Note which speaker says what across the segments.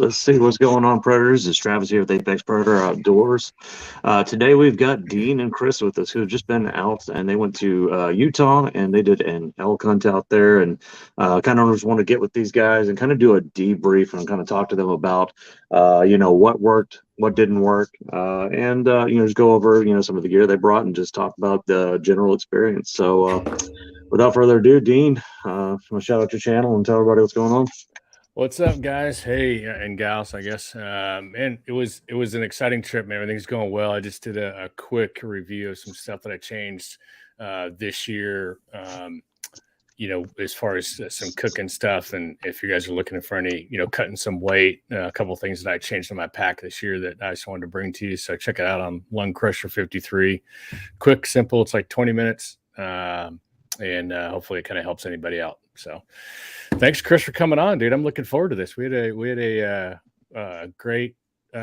Speaker 1: Let's see what's going on, Predators. It's Travis here with Apex Predator Outdoors. Today we've got Dean and Chris with us, who have just been out, and they went to Utah, and they did an elk hunt out there, and kind of just want to get with these guys and kind of do a debrief and kind of talk to them about, what worked, what didn't work, and just go over, some of the gear they brought and just talk about the general experience. So without further ado, Dean, want to shout out your channel and tell everybody what's going on?
Speaker 2: What's up, guys? Hey, and gals, I guess. Man, it was an exciting trip, man. Everything's going well. I just did a quick review of some stuff that I changed this year, as far as some cooking stuff. And if you guys are looking for any, cutting some weight, a couple of things that I changed in my pack this year that I just wanted to bring to you. So check it out on Lung Crusher 53. Quick, simple. It's like 20 minutes. And hopefully it kind of helps anybody out. So thanks, Chris, for coming on, dude. I'm looking forward to this. We had a great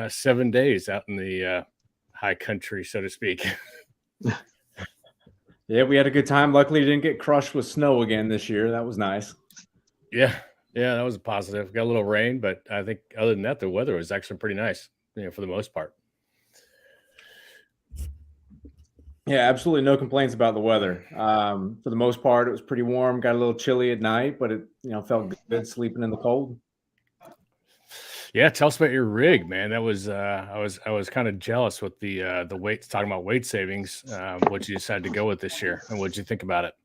Speaker 2: 7 days out in the high country, so to speak.
Speaker 3: Yeah, we had a good time. Luckily, didn't get crushed with snow again this year. That was nice.
Speaker 2: Yeah, that was a positive. Got a little rain, but I think other than that, the weather was actually pretty nice, for the most part.
Speaker 3: Yeah, absolutely no complaints about the weather. For the most part, it was pretty warm. Got a little chilly at night, but it felt good sleeping in the cold.
Speaker 2: Yeah, tell us about your rig, man. That was I was kind of jealous with the weights, talking about weight savings. What you decided to go with this year, and what did you think about it?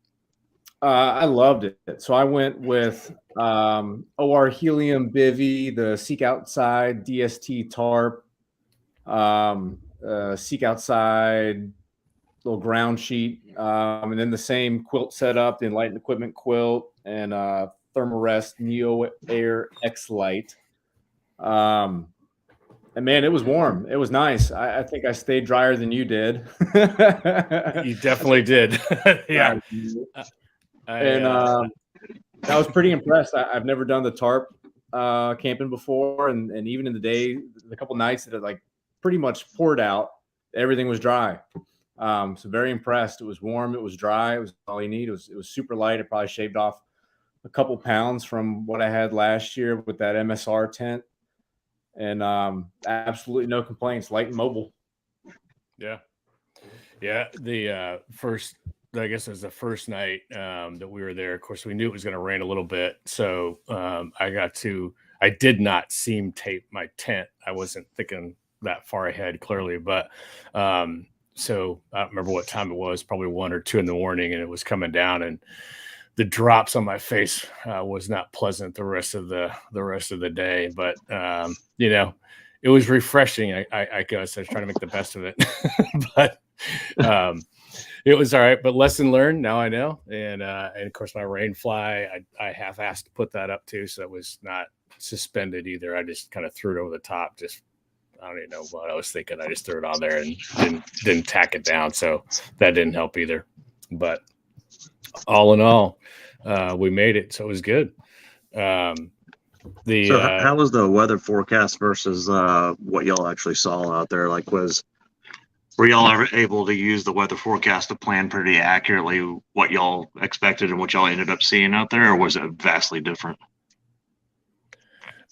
Speaker 3: I loved it. So I went with OR Helium Bivy, the Seek Outside DST tarp, Seek Outside little ground sheet, and then the same quilt setup, the Enlightened Equipment quilt, and Thermarest Neo Air X Lite. And man, it was warm. It was nice. I think I stayed drier than you did.
Speaker 2: You definitely did. Yeah.
Speaker 3: I was pretty impressed. I've never done the tarp camping before, and even in the couple nights that it like pretty much poured out, everything was dry. So very impressed. It was warm. It was dry. It was all you need. It was super light. It probably shaved off a couple pounds from what I had last year with that MSR tent, and absolutely no complaints. Light and mobile.
Speaker 2: Yeah. The first, I guess it was the first night that we were there. Of course, we knew it was going to rain a little bit, so I did not seam tape my tent. I wasn't thinking that far ahead, clearly, but so I don't remember what time it was, probably 1 or 2 in the morning, and it was coming down, and the drops on my face was not pleasant the rest of the day. But it was refreshing. I guess I was trying to make the best of it, but it was all right. But lesson learned. Now I know, and of course my rain fly, I half-assed to put that up too, so it was not suspended either. I just kind of threw it over the top. I don't even know what I was thinking. I just threw it on there and didn't tack it down. So that didn't help either. But all in all, we made it. So it was good.
Speaker 1: So how was the weather forecast versus what y'all actually saw out there? Like, were y'all ever able to use the weather forecast to plan pretty accurately what y'all expected and what y'all ended up seeing out there, or was it vastly different?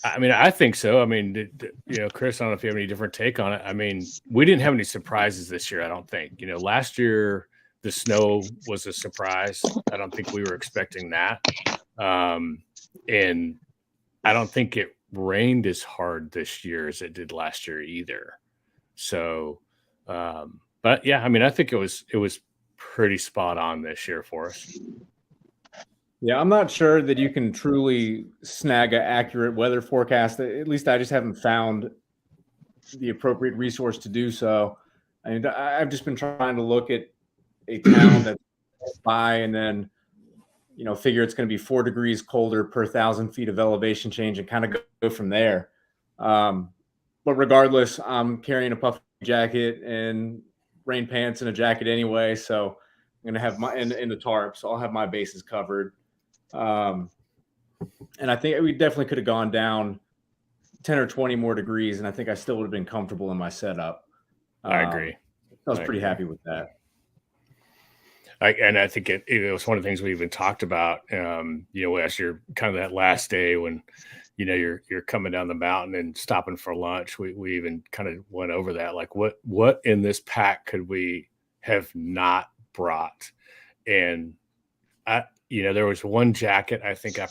Speaker 2: I mean, I think so. I mean, Chris, I don't know if you have any different take on it. I mean, we didn't have any surprises this year, I don't think. Last year the snow was a surprise. I don't think we were expecting that. And I don't think it rained as hard this year as it did last year either. So, but yeah, I mean, I think it was pretty spot on this year for us.
Speaker 3: Yeah, I'm not sure that you can truly snag an accurate weather forecast. At least I just haven't found the appropriate resource to do so. I mean, I've just been trying to look at a town that's by and then, figure it's going to be 4 degrees colder per 1,000 feet of elevation change and kind of go from there. But regardless, I'm carrying a puffy jacket and rain pants and a jacket anyway. So I'm going to have in the tarp. So I'll have my bases covered. And I think we definitely could have gone down 10 or 20 more degrees, and I think I still would have been comfortable in my setup.
Speaker 2: I agree.
Speaker 3: I was pretty happy with that.
Speaker 2: And I think it was one of the things we even talked about, as you're kind of that last day when, you're coming down the mountain and stopping for lunch. We even kind of went over that, like what in this pack could we have not brought? And there was one jacket I think I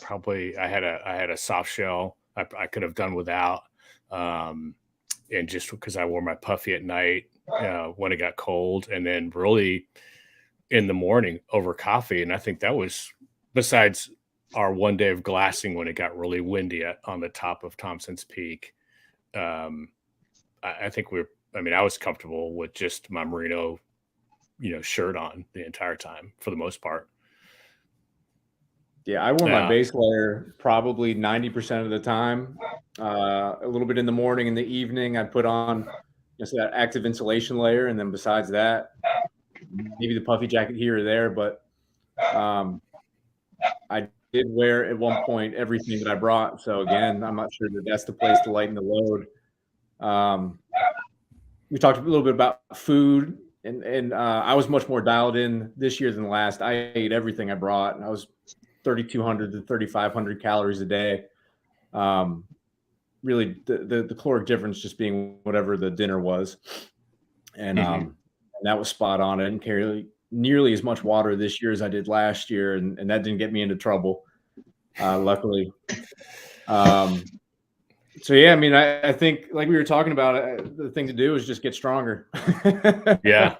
Speaker 2: had a soft shell I could have done without, and just because I wore my puffy at night when it got cold, and then really in the morning over coffee. And I think that was, besides our one day of glassing when it got really windy on the top of Thompson's Peak, I think I was comfortable with just my merino, shirt on the entire time for the most part.
Speaker 3: Yeah, I wore my base layer probably 90% of the time. A little bit in the morning, in the evening, I'd put on just that active insulation layer, and then besides that, maybe the puffy jacket here or there. But I did wear at one point everything that I brought. So again, I'm not sure that that's the place to lighten the load. We talked a little bit about food, and I was much more dialed in this year than last. I ate everything I brought, and I was 3,200 to 3,500 calories a day. Really, the caloric difference just being whatever the dinner was, and that was spot on. I didn't carry nearly as much water this year as I did last year, and that didn't get me into trouble, luckily. So yeah, I think, like we were talking about, the thing to do is just get stronger.
Speaker 2: Yeah,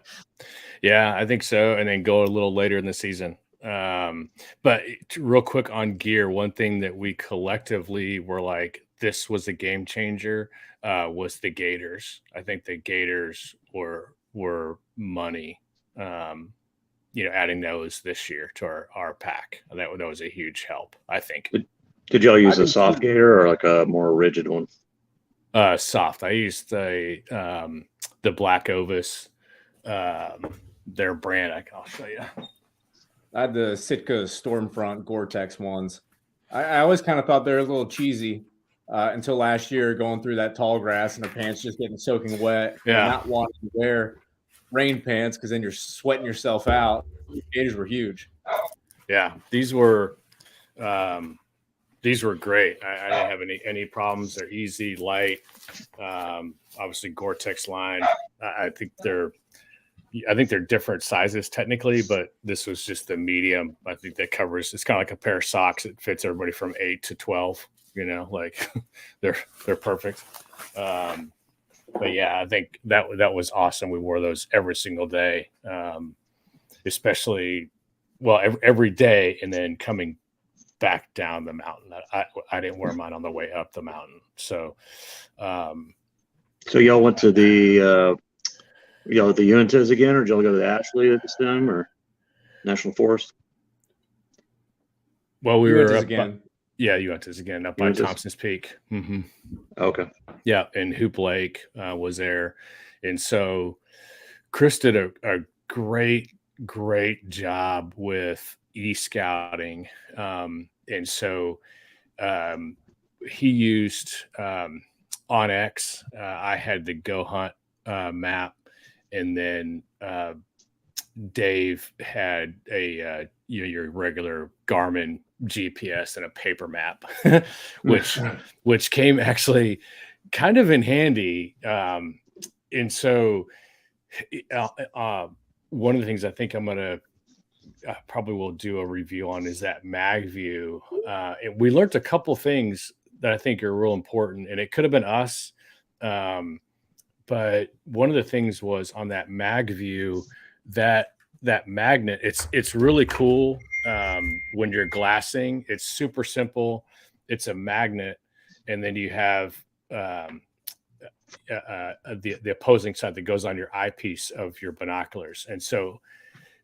Speaker 2: I think so, and then go a little later in the season. But real quick on gear, one thing that we collectively were like, this was a game changer, was the gaiters. I think the gaiters were money. Adding those this year to our pack, that was a huge help, I think.
Speaker 1: Did y'all use a soft gaiter or like a more rigid one?
Speaker 2: Soft. I used the Black Ovis, their brand. I'll show you.
Speaker 3: I had the Sitka Stormfront Gore-Tex ones. I always kind of thought they were a little cheesy until last year, going through that tall grass and the pants just getting soaking wet.
Speaker 2: Yeah.
Speaker 3: And not wanting to wear rain pants because then you're sweating yourself out. The gators were huge.
Speaker 2: Yeah, these were great. I didn't have any problems. They're easy, light. Obviously, Gore-Tex line. I think they're different sizes technically, but this was just the medium. I think that covers. It's kind of like a pair of socks. It fits everybody from 8 to 12. Like they're perfect. But yeah, I think that was awesome. We wore those every single day, especially every day, and then coming back down the mountain. I didn't wear mine on the way up the mountain. So
Speaker 1: y'all went to the the Uintas again, or did y'all go to the Ashley at this time, or National Forest?
Speaker 2: Well, we
Speaker 3: Uintas
Speaker 2: were up
Speaker 3: again.
Speaker 2: Uintas again up by Thompson's Peak. Mm-hmm.
Speaker 1: Okay.
Speaker 2: Yeah, and Hoop Lake was there, and so Chris did a great job with e-scouting, and so he used Onyx. I had the Go Hunt map, and then Dave had a your regular Garmin GPS and a paper map, which came actually kind of in handy. And so one of the things I think I probably will do a review on is that mag view. And we learned a couple things that I think are real important, and it could have been us. But one of the things was on that mag view, that magnet, it's really cool. When you're glassing, it's super simple. It's a magnet, and then you have the opposing side that goes on your eyepiece of your binoculars. And so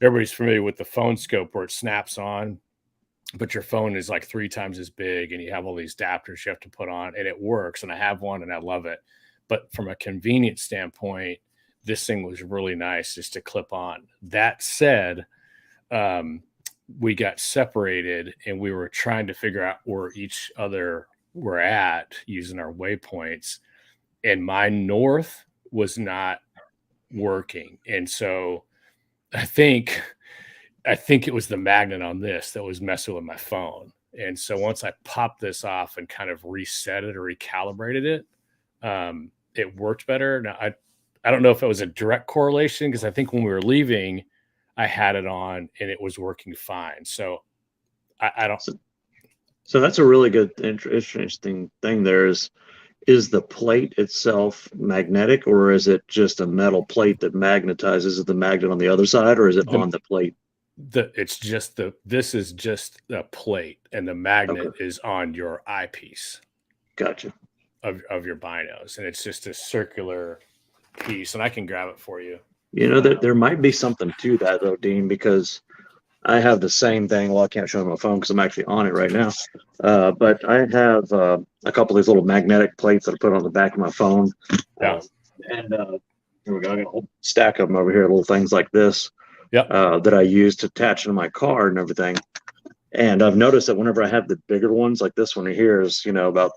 Speaker 2: everybody's familiar with the phone scope where it snaps on, but your phone is like 3 times as big, and you have all these adapters you have to put on, and it works. And I have one and I love it. But from a convenience standpoint, this thing was really nice just to clip on. That said, we got separated, and we were trying to figure out where each other were at using our waypoints, and my north was not working. And so I think it was the magnet on this that was messing with my phone. And so once I popped this off and kind of reset it or recalibrated it, it worked better. Now, I don't know if it was a direct correlation, because I think when we were leaving, I had it on and it was working fine. So I don't.
Speaker 1: So that's a really good, interesting thing. Is the plate itself magnetic, or is it just a metal plate that magnetizes? Is it the magnet on the other side, or is it on the plate?
Speaker 2: This is just a plate, and the magnet is on your eyepiece.
Speaker 1: Gotcha.
Speaker 2: Of your binos, and it's just a circular piece, and I can grab it for you.
Speaker 1: You know, there might be something to that though, Dean, because I have the same thing. Well, I can't show my phone because I'm actually on it right now. But I have a couple of these little magnetic plates that I put on the back of my phone.
Speaker 2: Yeah.
Speaker 1: Here we go. I got a whole stack of them over here, little things like this.
Speaker 2: Yeah.
Speaker 1: That I use to attach to my car and everything. And I've noticed that whenever I have the bigger ones, like this one here is, about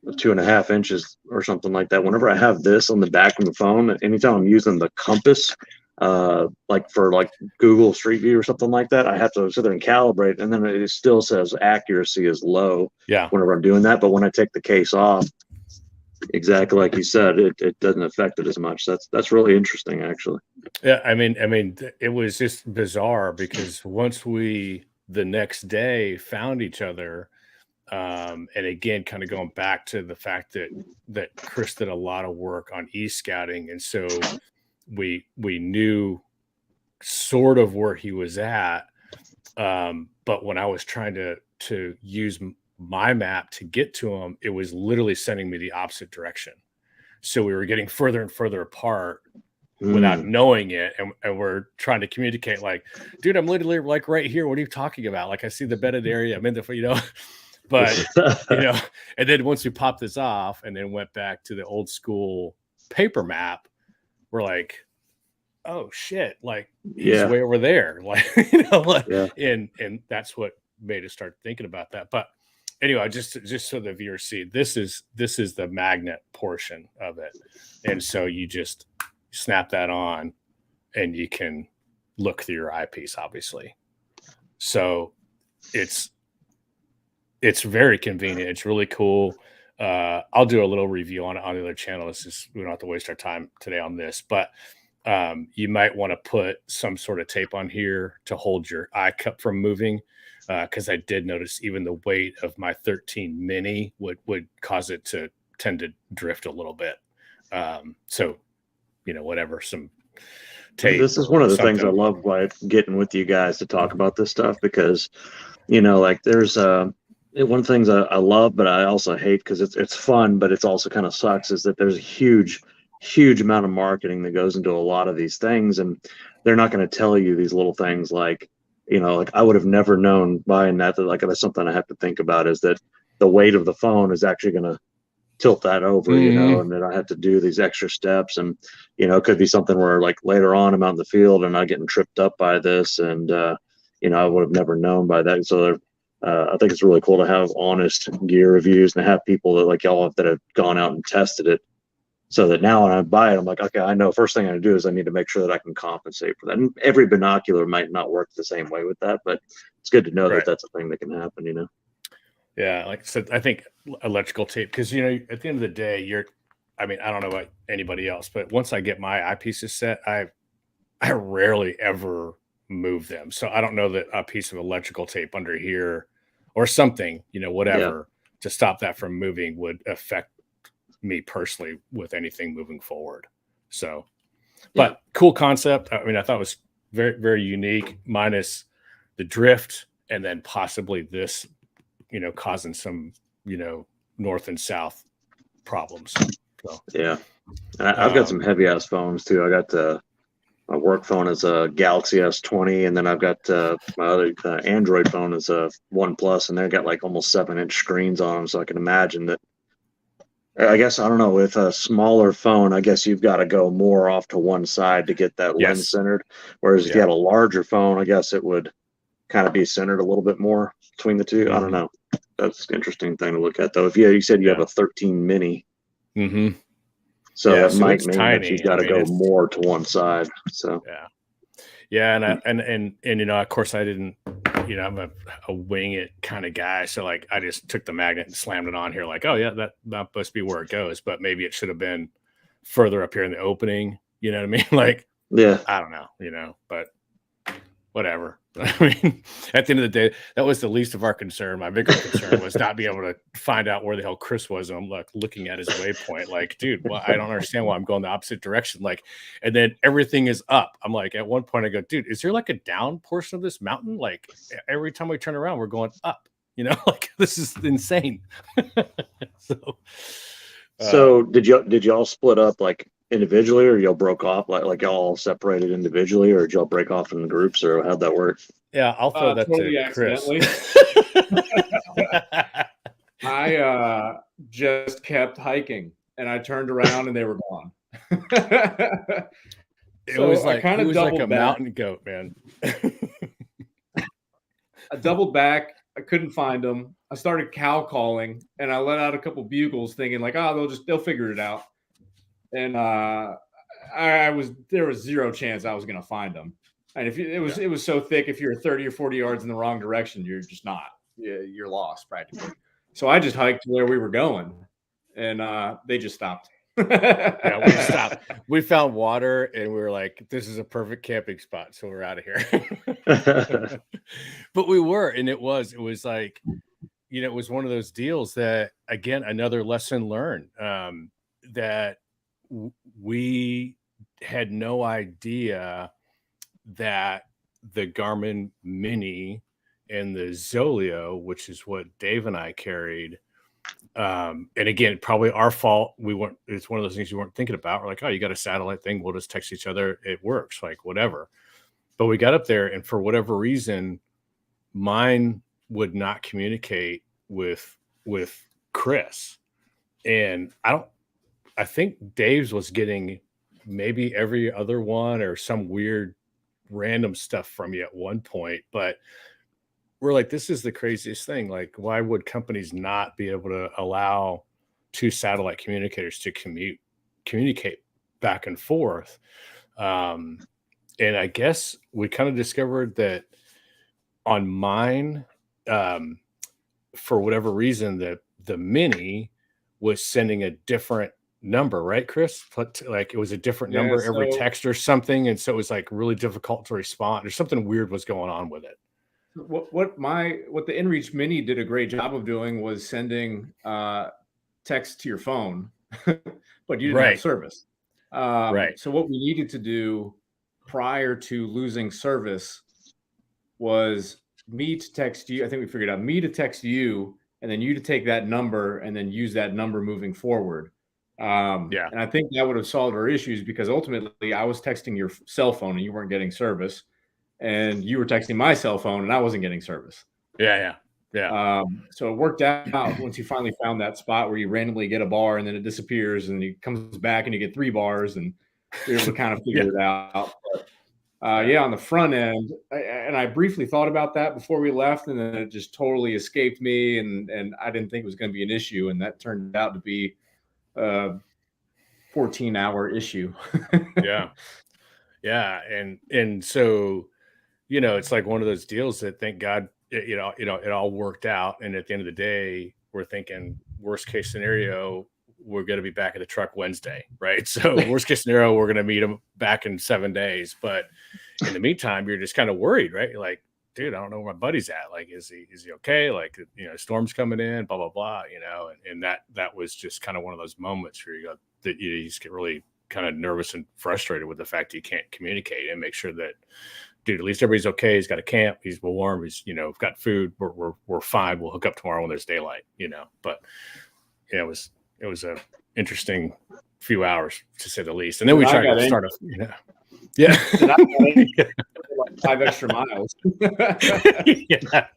Speaker 1: 2.5 inches or something like that. Whenever I have this on the back of the phone, anytime I'm using the compass, like for Google Street View or something like that, I have to sit there and calibrate, and then it still says accuracy is low.
Speaker 2: Yeah.
Speaker 1: Whenever I'm doing that, but when I take the case off, exactly like you said, it doesn't affect it as much. That's really interesting, actually.
Speaker 2: Yeah, I mean, it was just bizarre, because once we the next day found each other. And again, kind of going back to the fact that Chris did a lot of work on e-scouting, and so we knew sort of where he was at. But when I was trying to use my map to get to him, it was literally sending me the opposite direction. So we were getting further and further apart without knowing it, and we're trying to communicate like, dude, I'm literally like right here. What are you talking about? Like, I see the bedded area. I'm in the, But, and then once we popped this off and then went back to the old school paper map, we're like, oh shit, like he's way over there. Like, and that's what made us start thinking about that. But anyway, just so the viewers see, this is the magnet portion of it. And so you just snap that on and you can look through your eyepiece, obviously. So it's very convenient. It's really cool. I'll do a little review on it on the other channel. We don't have to waste our time today on this, but you might want to put some sort of tape on here to hold your eye cup from moving. Because I did notice even the weight of my 13 mini would cause it to tend to drift a little bit. So, whatever, some tape.
Speaker 1: This is one of the things I love by getting with you guys to talk about this stuff, because, there's one of the things I love, but I also hate, because it's fun, but it's also kind of sucks, is that there's a huge amount of marketing that goes into a lot of these things, and they're not going to tell you these little things like, like I would have never known buying that like that's something I have to think about, is that the weight of the phone is actually going to tilt that over, and then I have to do these extra steps, and it could be something where like later on I'm out in the field and I'm getting tripped up by this, and I would have never known by that. So I think it's really cool to have honest gear reviews and to have people that like y'all that have gone out and tested it, so that now when I buy it, I'm like, okay, I know first thing I do is I need to make sure that I can compensate for that. And every binocular might not work the same way with that, but it's good to know that that's a thing that can happen,
Speaker 2: Yeah, like I said, I think electrical tape, because at the end of the day, I don't know about anybody else, but once I get my eyepieces set, I rarely ever move them. So I don't know that a piece of electrical tape under here or something, whatever, to stop that from moving would affect me personally with anything moving forward. So, but cool concept. I thought it was very, very unique, minus the drift, and then possibly this, causing some, north and south problems. So,
Speaker 1: yeah. And I've got some heavy ass phones too. I got my work phone is a Galaxy S20, and then I've got my other Android phone is a OnePlus, and they've got like almost 7-inch screens on them. So I can imagine that. I guess, I don't know, with a smaller phone, I guess you've got to go more off to one side to get that lens centered. Whereas if you had a larger phone, I guess it would kind of be centered a little bit more between the two. I don't know. That's an interesting thing to look at, though. If you said you have a 13 mini. So that might mean that you've got to go more to one side. So
Speaker 2: and of course I didn't I'm a wing it kind of guy. So like, I just took the magnet and slammed it on here. Like, oh yeah, that must be where it goes. But maybe it should have been further up here in the opening. You know what I mean? Like,
Speaker 1: Yeah.
Speaker 2: I don't know, but whatever. I mean, at the end of the day, that was the least of our concern. My bigger concern was not being able to find out where the hell Chris was. And I'm like looking at his waypoint, like, dude, well, I don't understand why I'm going the opposite direction. Like, and then everything is up. I'm like, at one point I go, dude, is there like a down portion of this mountain? Like every time we turn around, we're going up, like this is insane.
Speaker 1: So did y'all split up like individually, or y'all broke off like y'all all separated individually, or did y'all break off in groups, or how'd that work?
Speaker 2: Yeah, I'll throw that
Speaker 3: totally
Speaker 2: to Chris.
Speaker 3: I just kept hiking, and I turned around and they were gone.
Speaker 2: It was like a mountain goat, man.
Speaker 3: I doubled back. I couldn't find them. I started cow calling, and I let out a couple bugles, thinking like, "Oh, they'll figure it out." And there was zero chance I was going to find them. And if it was so thick, if you're 30 or 40 yards in the wrong direction, you're just not. You're lost practically. So I just hiked to where we were going, and they just stopped.
Speaker 2: Yeah, we stopped. We found water, and we were like, "This is a perfect camping spot," so we're out of here. But we were, and it was like, it was one of those deals that, again, another lesson learned, that we had no idea that the Garmin Mini and the Zoleo, which is what Dave and I carried, and again, probably our fault. It's one of those things you weren't thinking about. We're like, oh, you got a satellite thing. We'll just text each other. It works, like whatever. But we got up there, and for whatever reason, mine would not communicate with Chris. And I think Dave's was getting maybe every other one or some weird random stuff from you at one point, but we're like, this is the craziest thing. Like, why would companies not be able to allow two satellite communicators to communicate back and forth? And I guess we kind of discovered that on mine, for whatever reason, the Mini was sending a different number, right, Chris? Like it was a different number every text or something, and so it was like really difficult to respond, or something weird was going on with it.
Speaker 3: What the InReach Mini did a great job of doing was sending text to your phone, but you didn't have service. Right. So what we needed to do prior to losing service was me to text you. I think we figured out me to text you, and then you to take that number and then use that number moving forward. And I think that would have solved our issues, because ultimately I was texting your cell phone and you weren't getting service, and you were texting my cell phone and I wasn't getting service.
Speaker 2: Yeah.
Speaker 3: So it worked out once you finally found that spot where you randomly get a bar and then it disappears and it comes back and you get 3 bars, and you're able to kind of figure it out. But, on the front end, I briefly thought about that before we left, and then it just totally escaped me, and I didn't think it was going to be an issue, and that turned out to be a 14-hour issue.
Speaker 2: Yeah. And so, it's like one of those deals that, thank God, it all worked out. And at the end of the day, we're thinking worst case scenario, we're going to be back at the truck Wednesday, right? So worst case scenario, we're going to meet them back in 7 days. But in the meantime, you're just kind of worried, right? You're like, dude, I don't know where my buddy's at. Like, is he okay? Like, storm's coming in, blah, blah, blah, and that was just kind of one of those moments where you just get really kind of nervous and frustrated with the fact that you can't communicate and make sure that, dude, at least everybody's okay. He's got a camp. He's warm. He's, got food. We're fine. We'll hook up tomorrow when there's daylight, but it was a interesting few hours, to say the least. And then we tried to start Yeah.
Speaker 3: 5 extra miles.
Speaker 2: Yeah.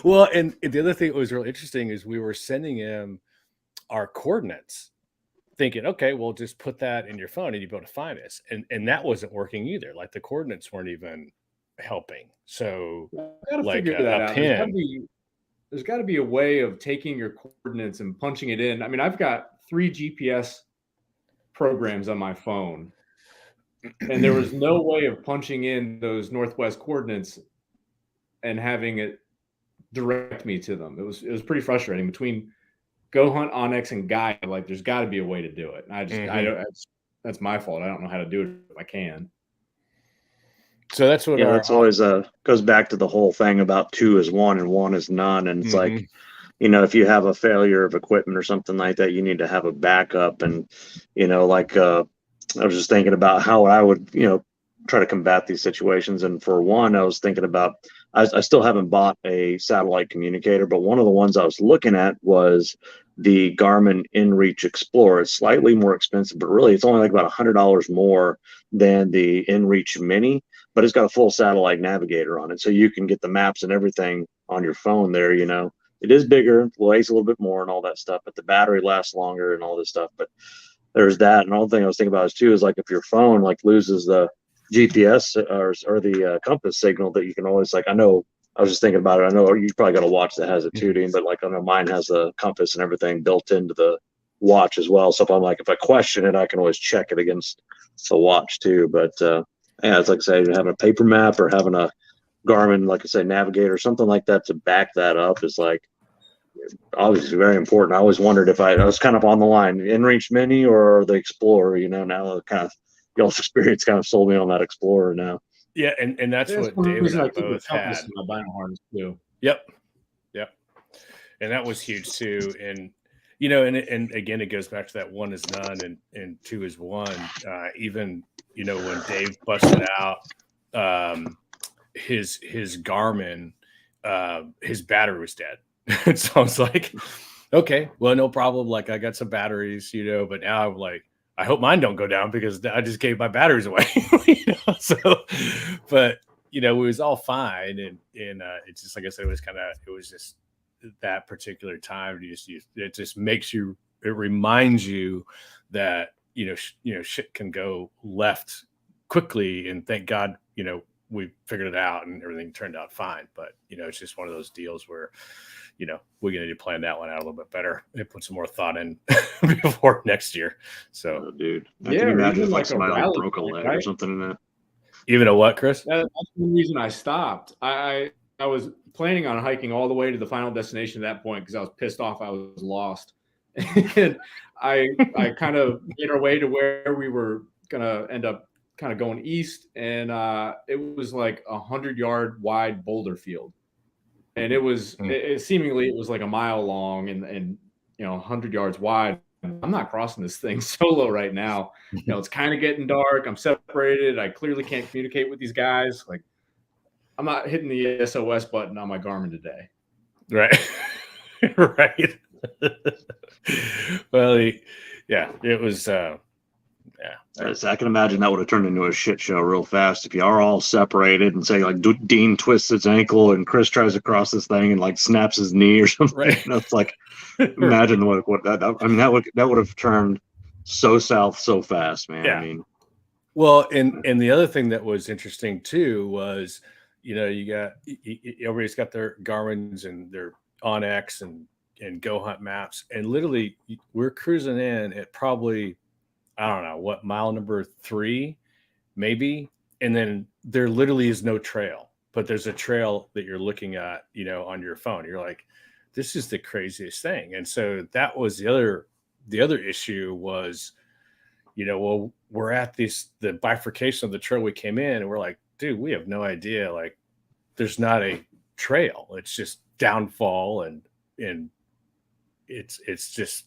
Speaker 2: Well, and the other thing that was really interesting is we were sending him our coordinates, thinking, okay, well, just put that in your phone and you'll be able to find us. And that wasn't working either. Like the coordinates weren't even helping. So like a pin.
Speaker 3: There's got to be a way of taking your coordinates and punching it in. I mean, I've got 3 GPS programs on my phone, and there was no way of punching in those northwest coordinates and having it direct me to them. It was pretty frustrating between Go Hunt, Onyx, and Guy. Like, there's got to be a way to do it. And I don't. That's my fault. I don't know how to do it if I can.
Speaker 2: So that's what
Speaker 1: that's always goes back to the whole thing about 2 is 1 and 1 is none. And it's like, if you have a failure of equipment or something like that, you need to have a backup. And, like I was just thinking about how I would, try to combat these situations. And for one, I was thinking about, I still haven't bought a satellite communicator, but one of the ones I was looking at was the Garmin InReach Explorer. It's slightly more expensive, but really it's only like about $100 more than the InReach Mini, but it's got a full satellite navigator on it. So you can get the maps and everything on your phone there, It is bigger, weighs a little bit more and all that stuff, but the battery lasts longer and all this stuff. But there's that. And another thing I was thinking about is too, is like if your phone like loses the GPS or the compass signal, that you can always, like, I was just thinking about it. I know you probably got a watch that has it too, Dean, but like I know mine has a compass and everything built into the watch as well. So if I question it, I can always check it against the watch too. But it's like I say, having a paper map or having a Garmin, like I say, navigator, something like that to back that up is like obviously very important. I always wondered if I was kind of on the line, InReach Mini or the Explorer. Now kind of y'all's experience kind of sold me on that Explorer now.
Speaker 2: Yeah, and that's what Dave and I both had.
Speaker 3: My vinyl harness too.
Speaker 2: Yep, and that was huge too. And and again, it goes back to that 1 is none and 2 is 1. Even when Dave busted out his Garmin, his battery was dead. So I was like, okay, well, no problem. Like, I got some batteries, but now I'm like, I hope mine don't go down because I just gave my batteries away. So, but it was all fine, and it's just like I said, it was just that particular time. It just makes you, it reminds you that shit can go left quickly, and thank God we figured it out and everything turned out fine. But it's just one of those deals where we're going to plan that one out a little bit better and put some more thought in before next year. So,
Speaker 1: dude, I can imagine if like somebody broke a leg or something in that.
Speaker 2: Even a what, Chris?
Speaker 3: That's the reason I stopped. I was planning on hiking all the way to the final destination at that point because I was pissed off I was lost. And I kind of made our way to where we were going to end up kind of going east. And it was like 100-yard wide boulder field. And it was seemingly it was like a mile long and 100 yards wide. I'm not crossing this thing solo right now. It's kind of getting dark. I'm separated. I clearly can't communicate with these guys. Like, I'm not hitting the SOS button on my Garmin today.
Speaker 2: Right. Right. Well, it was.
Speaker 1: I can imagine that would have turned into a shit show real fast if you are all separated and say like Dean twists his ankle and Chris tries to cross this thing and like snaps his knee or something.
Speaker 2: Right.
Speaker 1: It's like, imagine what that. I mean, that would have turned so south so fast, man.
Speaker 2: Yeah.
Speaker 1: I mean,
Speaker 2: well, and the other thing that was interesting too was, you got everybody's got their Garmin's and their Onyx and Go Hunt maps, and literally we're cruising in at probably, I don't know what, mile number 3, maybe. And then there literally is no trail, but there's a trail that you're looking at, on your phone. You're like, this is the craziest thing. And so that was the other issue was, well, we're at the bifurcation of the trail we came in and we're like, dude, we have no idea. Like, there's not a trail. It's just downfall and it's just,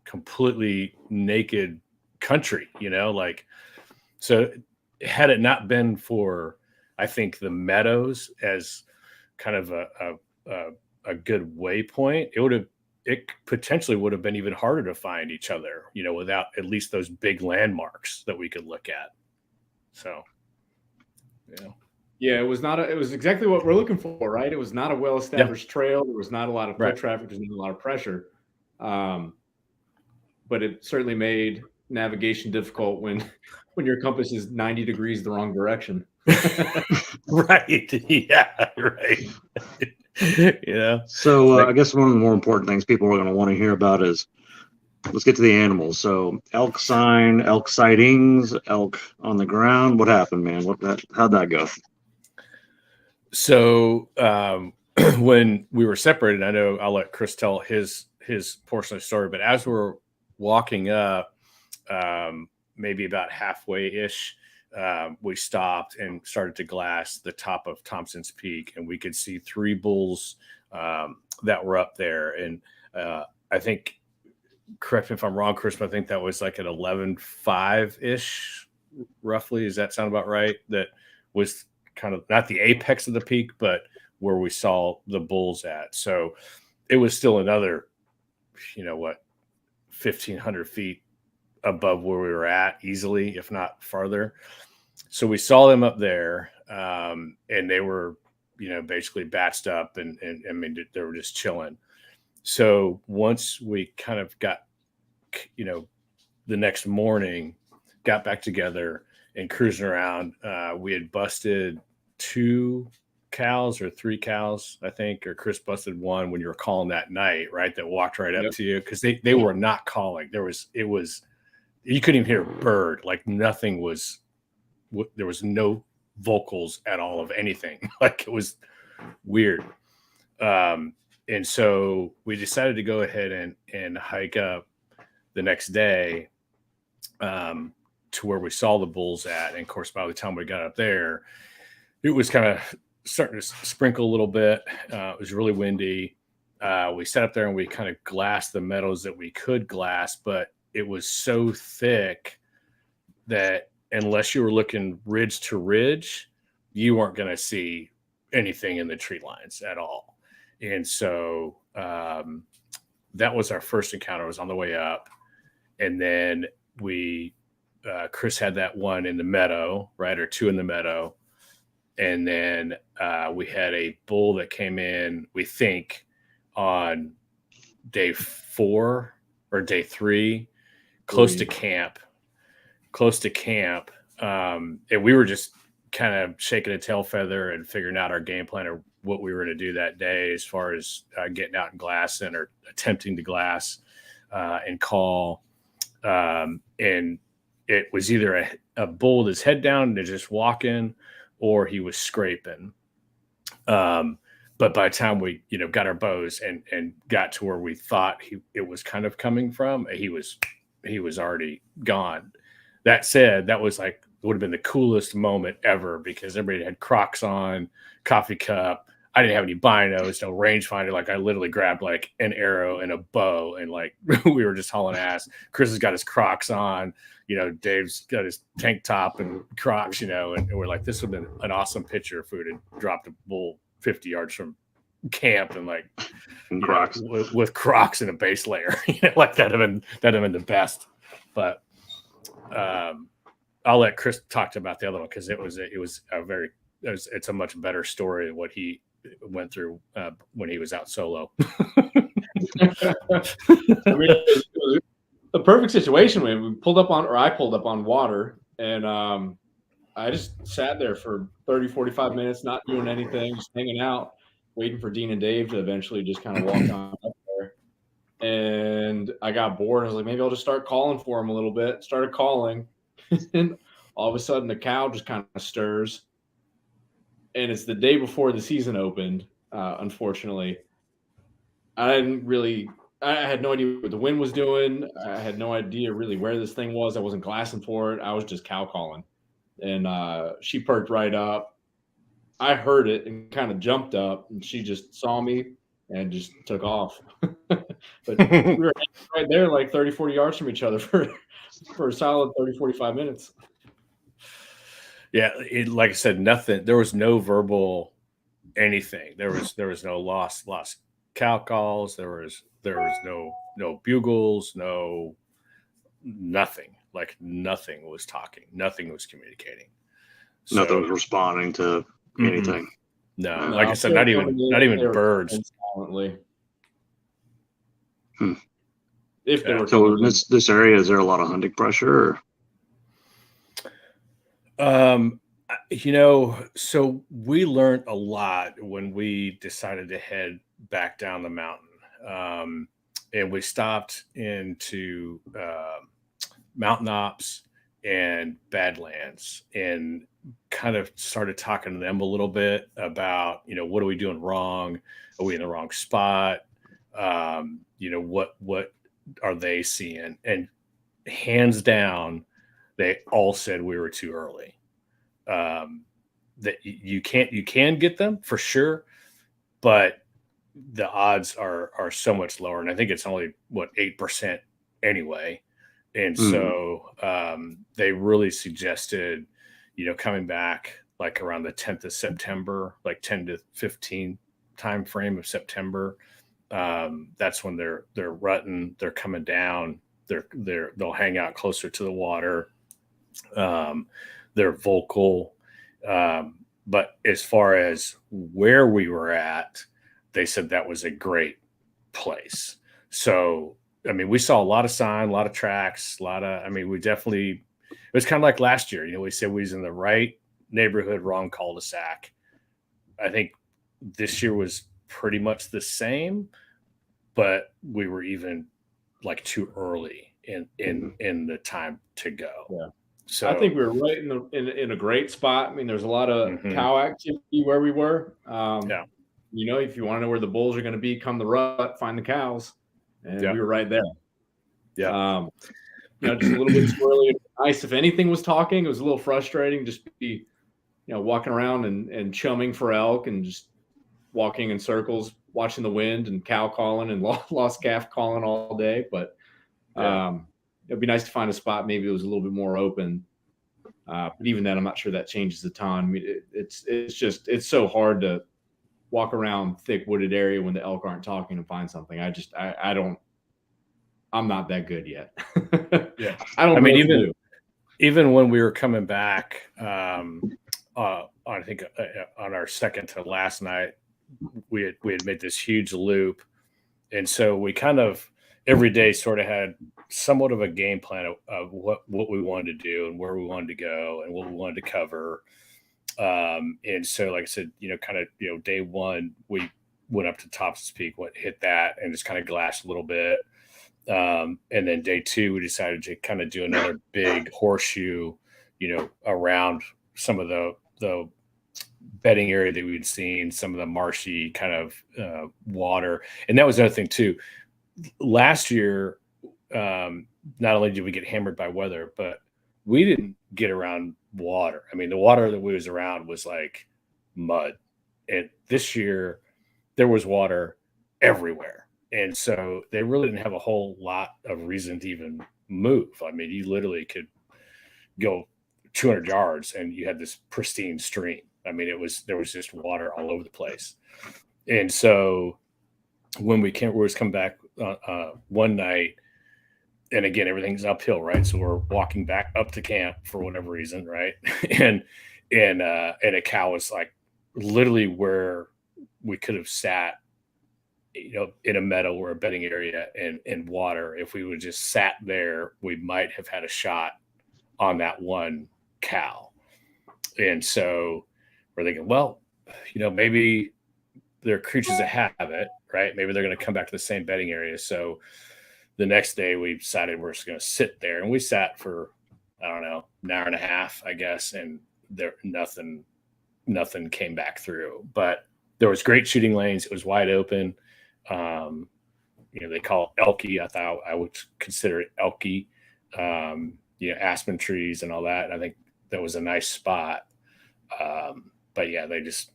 Speaker 2: completely naked country, like, so had it not been for, I think, the meadows as kind of a good waypoint, it potentially would have been even harder to find each other, without at least those big landmarks that we could look at. So,
Speaker 3: yeah, it was exactly what we're looking for, right? It was not a well-established trail. There was not a lot of foot traffic. There's not a lot of pressure. But it certainly made navigation difficult when your compass is 90 degrees the wrong direction.
Speaker 2: Right. Yeah. Right.
Speaker 1: So I guess one of the more important things people are going to want to hear about is, let's get to the animals. So elk sightings, elk on the ground. What happened, man? How'd that go?
Speaker 2: So when we were separated, I know I'll let Chris tell his portion of the story, but as we're walking up, maybe about halfway ish, we stopped and started to glass the top of Thompson's Peak, and we could see 3 bulls that were up there. And I think, correct me if I'm wrong, Chris, but I think that was like at 11:05 ish, roughly. Does that sound about right? That was kind of not the apex of the peak, but where we saw the bulls at. So it was still another, 1,500 feet above where we were at, easily, if not farther. So we saw them up there, and they were, basically batched up, and I mean, they were just chilling. So once we kind of got, the next morning, got back together and cruising around, we had busted 2 cows or 3 cows, I think, or Chris busted one when you were calling that night, right? That walked right up to you, because they were not calling. You couldn't even hear a bird. Like nothing was, there was no vocals at all of anything. Like it was weird. And so we decided to go ahead and hike up the next day to where we saw the bulls at. And of course, by the time we got up there, it was kind of starting to sprinkle a little bit. It was really windy. We sat up there and we kind of glassed the meadows that we could glass, but it was so thick that unless you were looking ridge to ridge, you weren't going to see anything in the tree lines at all. And so that was our first encounter. It was on the way up. And then Chris had that one in the meadow, right? Or 2 in the meadow. And then we had a bull that came in, we think, on day 4 or day 3, close to camp. And we were just kind of shaking a tail feather and figuring out our game plan or what we were going to do that day as far as getting out and glassing or attempting to glass and call. And it was either a bull with his head down and just walking, or he was scraping. But by the time we, got our bows and got to where we thought it was kind of coming from, he was already gone. That said, that was like, it would have been the coolest moment ever, because everybody had Crocs on, coffee cup. I didn't have any binos, no rangefinder. Like I literally grabbed like an arrow and a bow, and like we were just hauling ass. Chris has got his Crocs on, Dave's got his tank top and Crocs, and we're like, this would have been an awesome picture if we would have dropped a bull 50 yards from camp and like
Speaker 1: Crocs
Speaker 2: with Crocs and a base layer, like that'd have been the best. But I'll let Chris talk about the other one, because it's a much better story than what he went through when he was out solo.
Speaker 3: I mean, it was a perfect situation when I pulled up on water, and I just sat there for 30, 45 minutes, not doing anything, just hanging out, waiting for Dean and Dave to eventually just kind of walk on up there. And I got bored. I was like, maybe I'll just start calling for him a little bit. Started calling. And all of a sudden the cow just kind of stirs. And it's the day before the season opened, unfortunately. I had no idea what the wind was doing. I had no idea really where this thing was. I wasn't glassing for it. I was just cow calling. And she perked right up. I heard it and kind of jumped up, and she just saw me and just took off. But we were right there like 30, 40 yards from each other for a solid 30, 45 minutes.
Speaker 2: Yeah, like I said, nothing. There was no verbal anything. There was no lost cow calls. There was no bugles, nothing. Like nothing was talking. Nothing was communicating. So,
Speaker 1: nothing was responding to anything.
Speaker 2: No, like I said, not even birds.
Speaker 3: Silently. If they were.
Speaker 1: So in this area, is there a lot of hunting pressure?
Speaker 2: So we learned a lot when we decided to head back down the mountain. And we stopped into mountain ops and Badlands. And kind of started talking to them a little bit about, what are we doing wrong? Are we in the wrong spot? What are they seeing? And hands down, they all said we were too early. That you can get them for sure, but the odds are so much lower. And I think it's only 8% anyway. And so they really suggested, coming back like around the 10th of September, like 10 to 15 time frame of September. That's when they're rutting, they're coming down, they'll hang out closer to the water. They're vocal. But as far as where we were at, they said that was a great place. So, I mean, we saw a lot of sign, a lot of tracks, we definitely, it was kind of like last year, we said we was in the right neighborhood, wrong cul-de-sac. I think this year was pretty much the same, but we were even like too early in the time to go.
Speaker 3: Yeah.
Speaker 2: So
Speaker 3: I think we were right in a great spot. I mean, there's a lot of cow activity where we were.
Speaker 2: Yeah.
Speaker 3: If you want to know where the bulls are going to be, come the rut, find the cows, and we were right there.
Speaker 2: Yeah.
Speaker 3: Just a little bit squirrely. Nice. If anything was talking, it was a little frustrating. Just be, walking around and chumming for elk and just walking in circles, watching the wind and cow calling and lost calf calling all day. But it'd be nice to find a spot. Maybe it was a little bit more open. But even then, I'm not sure that changes a ton. I mean, it's so hard to walk around thick wooded area when the elk aren't talking and find something. I'm not that good yet.
Speaker 2: Yeah.
Speaker 3: I mean,
Speaker 2: even when we were coming back, I think on our second to last night, we had made this huge loop. And so we kind of every day sort of had somewhat of a game plan of what we wanted to do and where we wanted to go and what we wanted to cover. And so, like I said, day one, we went up to Thompson's Peak, hit that and just kind of glassed a little bit. And then day two, we decided to kind of do another big horseshoe, around some of the bedding area that we'd seen, some of the marshy kind of water. And that was another thing too. Last year, not only did we get hammered by weather, but we didn't get around water. I mean, the water that we was around was like mud. And this year there was water everywhere. And so they really didn't have a whole lot of reason to even move. I mean, you literally could go 200 yards and you had this pristine stream. I mean, there was just water all over the place. And so when we was coming back one night, and again, everything's uphill, right? So we're walking back up to camp for whatever reason, right? and a cow was like literally where we could have sat, in a meadow or a bedding area and water. If we would just sat there, we might have had a shot on that one cow. And so we're thinking, well, maybe they're creatures of habit, right? Maybe they're going to come back to the same bedding area. So the next day we decided we're just going to sit there, and we sat for, I don't know, an hour and a half, I guess. And there, nothing came back through, but there was great shooting lanes. It was wide open. They call it ELK. I thought I would consider it ELK, aspen trees and all that. And I think that was a nice spot. But yeah, they just,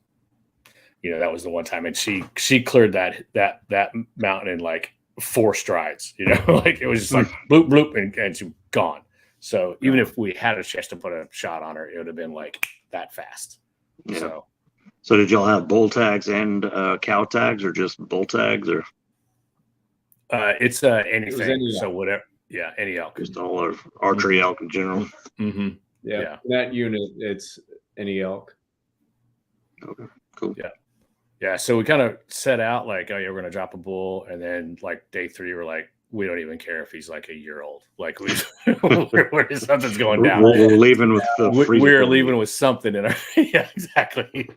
Speaker 2: that was the one time, and she cleared that mountain in like 4 strides, like it was just like bloop, bloop, and she was gone. So even if we had a chance to put a shot on her, it would have been like that fast.
Speaker 1: Yeah. So did y'all have bull tags and cow tags, or just bull tags, or?
Speaker 2: It's anything. So whatever. Yeah. Any elk.
Speaker 1: Just all our archery elk in general.
Speaker 2: Mm-hmm.
Speaker 3: Yeah. That unit, it's any elk.
Speaker 1: Okay. Cool.
Speaker 2: Yeah. Yeah. So we kind of set out like, oh yeah, we're going to drop a bull. And then like day 3, we're like, we don't even care if he's like a year old. Like something's going down.
Speaker 1: We're leaving with
Speaker 2: we're leaving with something in our, yeah, exactly.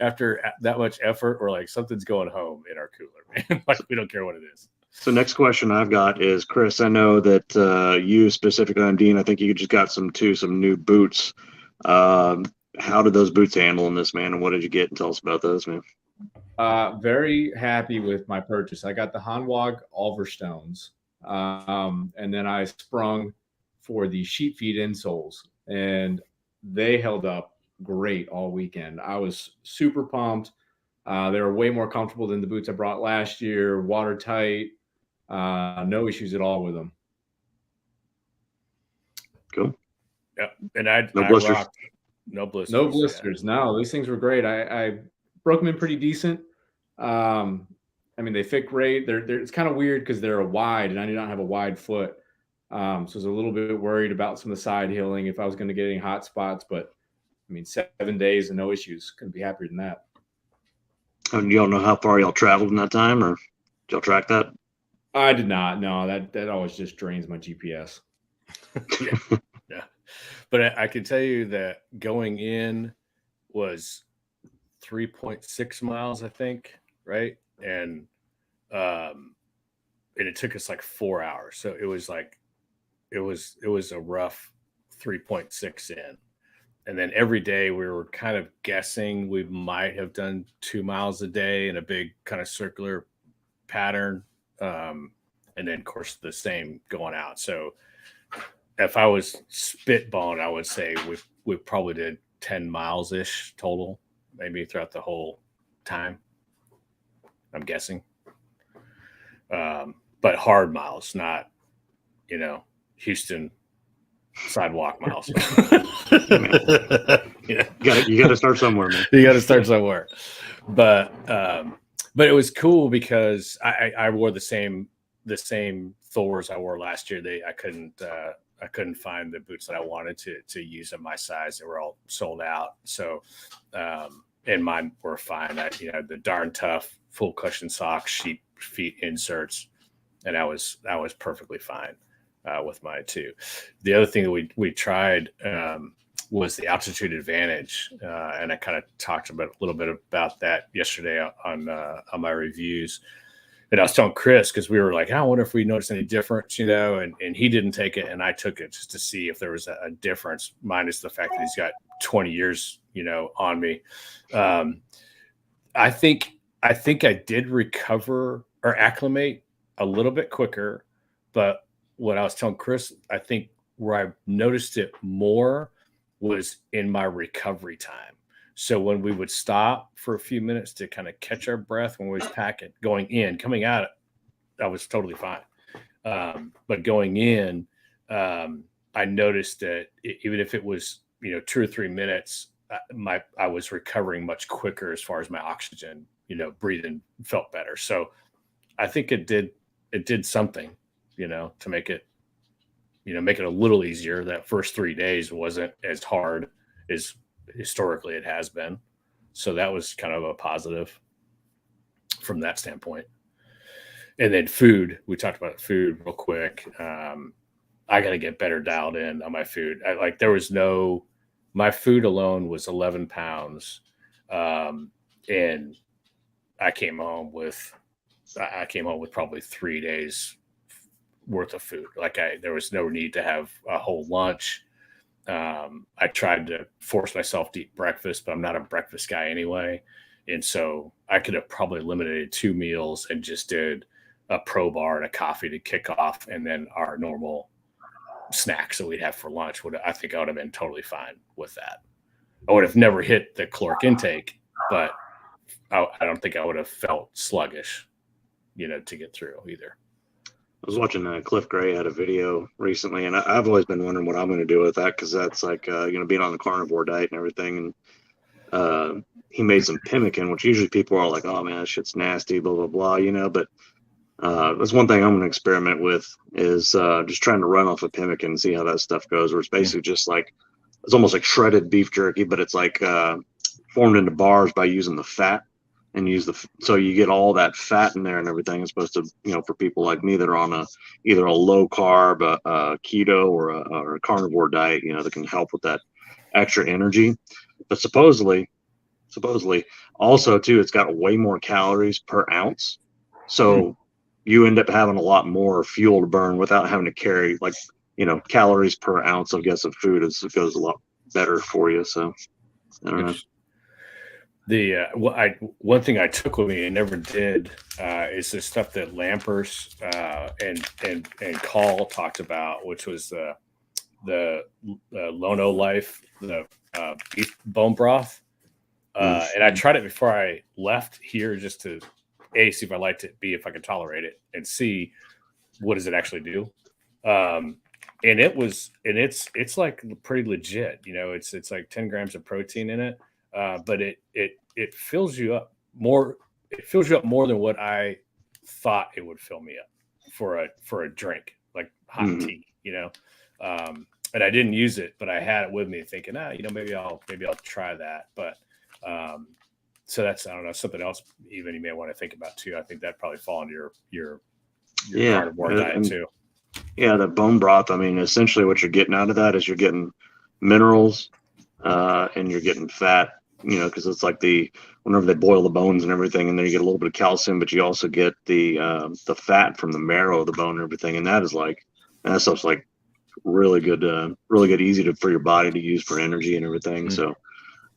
Speaker 2: After that much effort, we're like, something's going home in our cooler, man. Like we don't care what it is.
Speaker 1: So next question I've got is, Chris, I know that you specifically on Dean, I think you just got some new boots How did those boots handle in this, man? And what did you get? And tell us about those, man.
Speaker 3: Very happy with my purchase. I got the Hanwag Ulverstones, and then I sprung for the sheep feet insoles, and they held up great all weekend. I was super pumped. They were way more comfortable than the boots I brought last year, watertight, no issues at all with them.
Speaker 2: Cool. Yeah, and I
Speaker 1: blisters.
Speaker 2: rocked no blisters.
Speaker 3: No blisters. Yeah. No, these things were great. I broke them in pretty decent. I mean, they fit great. It's kind of weird because they're a wide, and I do not have a wide foot. So I was a little bit worried about some of the side healing if I was going to get any hot spots. But I mean, 7 days and no issues. Couldn't be happier than that.
Speaker 1: And y'all know how far y'all traveled in that time, or did y'all track that?
Speaker 3: I did not. No, that always just drains my GPS.
Speaker 2: Yeah. But I can tell you that going in was 3.6 miles, I think, right? And it took us like 4 hours. So it was a rough 3.6 in. And then every day we were kind of guessing we might have done 2 miles a day in a big kind of circular pattern. And then of course the same going out. So if I was spitballing, I would say we probably did 10 miles ish total, maybe throughout the whole time. I'm guessing. But hard miles, not, Houston sidewalk miles.
Speaker 1: You got to start somewhere, man.
Speaker 2: You got to start somewhere. But it was cool because I wore the same Thors I wore last year. I couldn't find the boots that I wanted to use in my size. They were all sold out. So, and mine were fine. The darn tough full cushion socks, sheep feet inserts, and I was perfectly fine with mine too. The other thing that we tried was the altitude advantage, and I kind of talked a little bit about that yesterday on my reviews. And I was telling Chris, because we were like, I wonder if we noticed any difference, and he didn't take it, and I took it just to see if there was a difference, minus the fact that he's got 20 years, on me. I think I did recover or acclimate a little bit quicker, but what I was telling Chris, I think where I noticed it more was in my recovery time. So when we would stop for a few minutes to kind of catch our breath when we was packing, going in, coming out, I was totally fine. But going in, I noticed that even if it was, 2 or 3 minutes, I was recovering much quicker as far as my oxygen, breathing felt better. So I think it did something, to make it a little easier. That first 3 days wasn't as hard as historically it has been. So that was kind of a positive from that standpoint. And then food, we talked about food real quick. I got to get better dialed in on my food. My food alone was 11 pounds. And I came home with probably 3 days worth of food. There was no need to have a whole lunch. I tried to force myself to eat breakfast, but I'm not a breakfast guy anyway. And so I could have probably eliminated 2 meals and just did a pro bar and a coffee to kick off. And then our normal snacks that we'd have for lunch I think I would have been totally fine with that. I would have never hit the caloric intake, but I don't think I would have felt sluggish, to get through either.
Speaker 1: I was watching Cliff Gray had a video recently, and I've always been wondering what I'm going to do with that, because that's like, being on the carnivore diet and everything. And he made some pemmican, which usually people are like, oh, man, that shit's nasty, blah, blah, blah, But that's one thing I'm going to experiment with is just trying to run off of pemmican and see how that stuff goes, where it's basically just like, it's almost like shredded beef jerky, but it's like formed into bars by using the fat. And so you get all that fat in there and everything. It's supposed to, for people like me that are on either a low carb, keto, or a carnivore diet, that can help with that extra energy. But supposedly, also too, it's got way more calories per ounce. So you end up having a lot more fuel to burn without having to carry calories per ounce, I guess, of food. It goes a lot better for you. So I don't know.
Speaker 2: One thing I took with me and never did is the stuff that Lampers and Call talked about, which was the Lono Life, the beef bone broth. And I tried it before I left here just to A, see if I liked it, B, if I could tolerate it, and C, what does it actually do? And it's like pretty legit, it's like 10 grams of protein in it. But it fills you up more. It fills you up more than what I thought it would fill me up for a drink, like hot tea, and I didn't use it, but I had it with me thinking, maybe I'll try that. But so that's, I don't know, something else even you may want to think about too. I think that'd probably fall into your carnivore diet too.
Speaker 1: Yeah, the bone broth. I mean, essentially what you're getting out of that is you're getting minerals and you're getting fat, because it's like whenever they boil the bones and everything, and then you get a little bit of calcium, but you also get the fat from the marrow of the bone and everything. And that stuff's like really good, easy for your body to use for energy and everything. So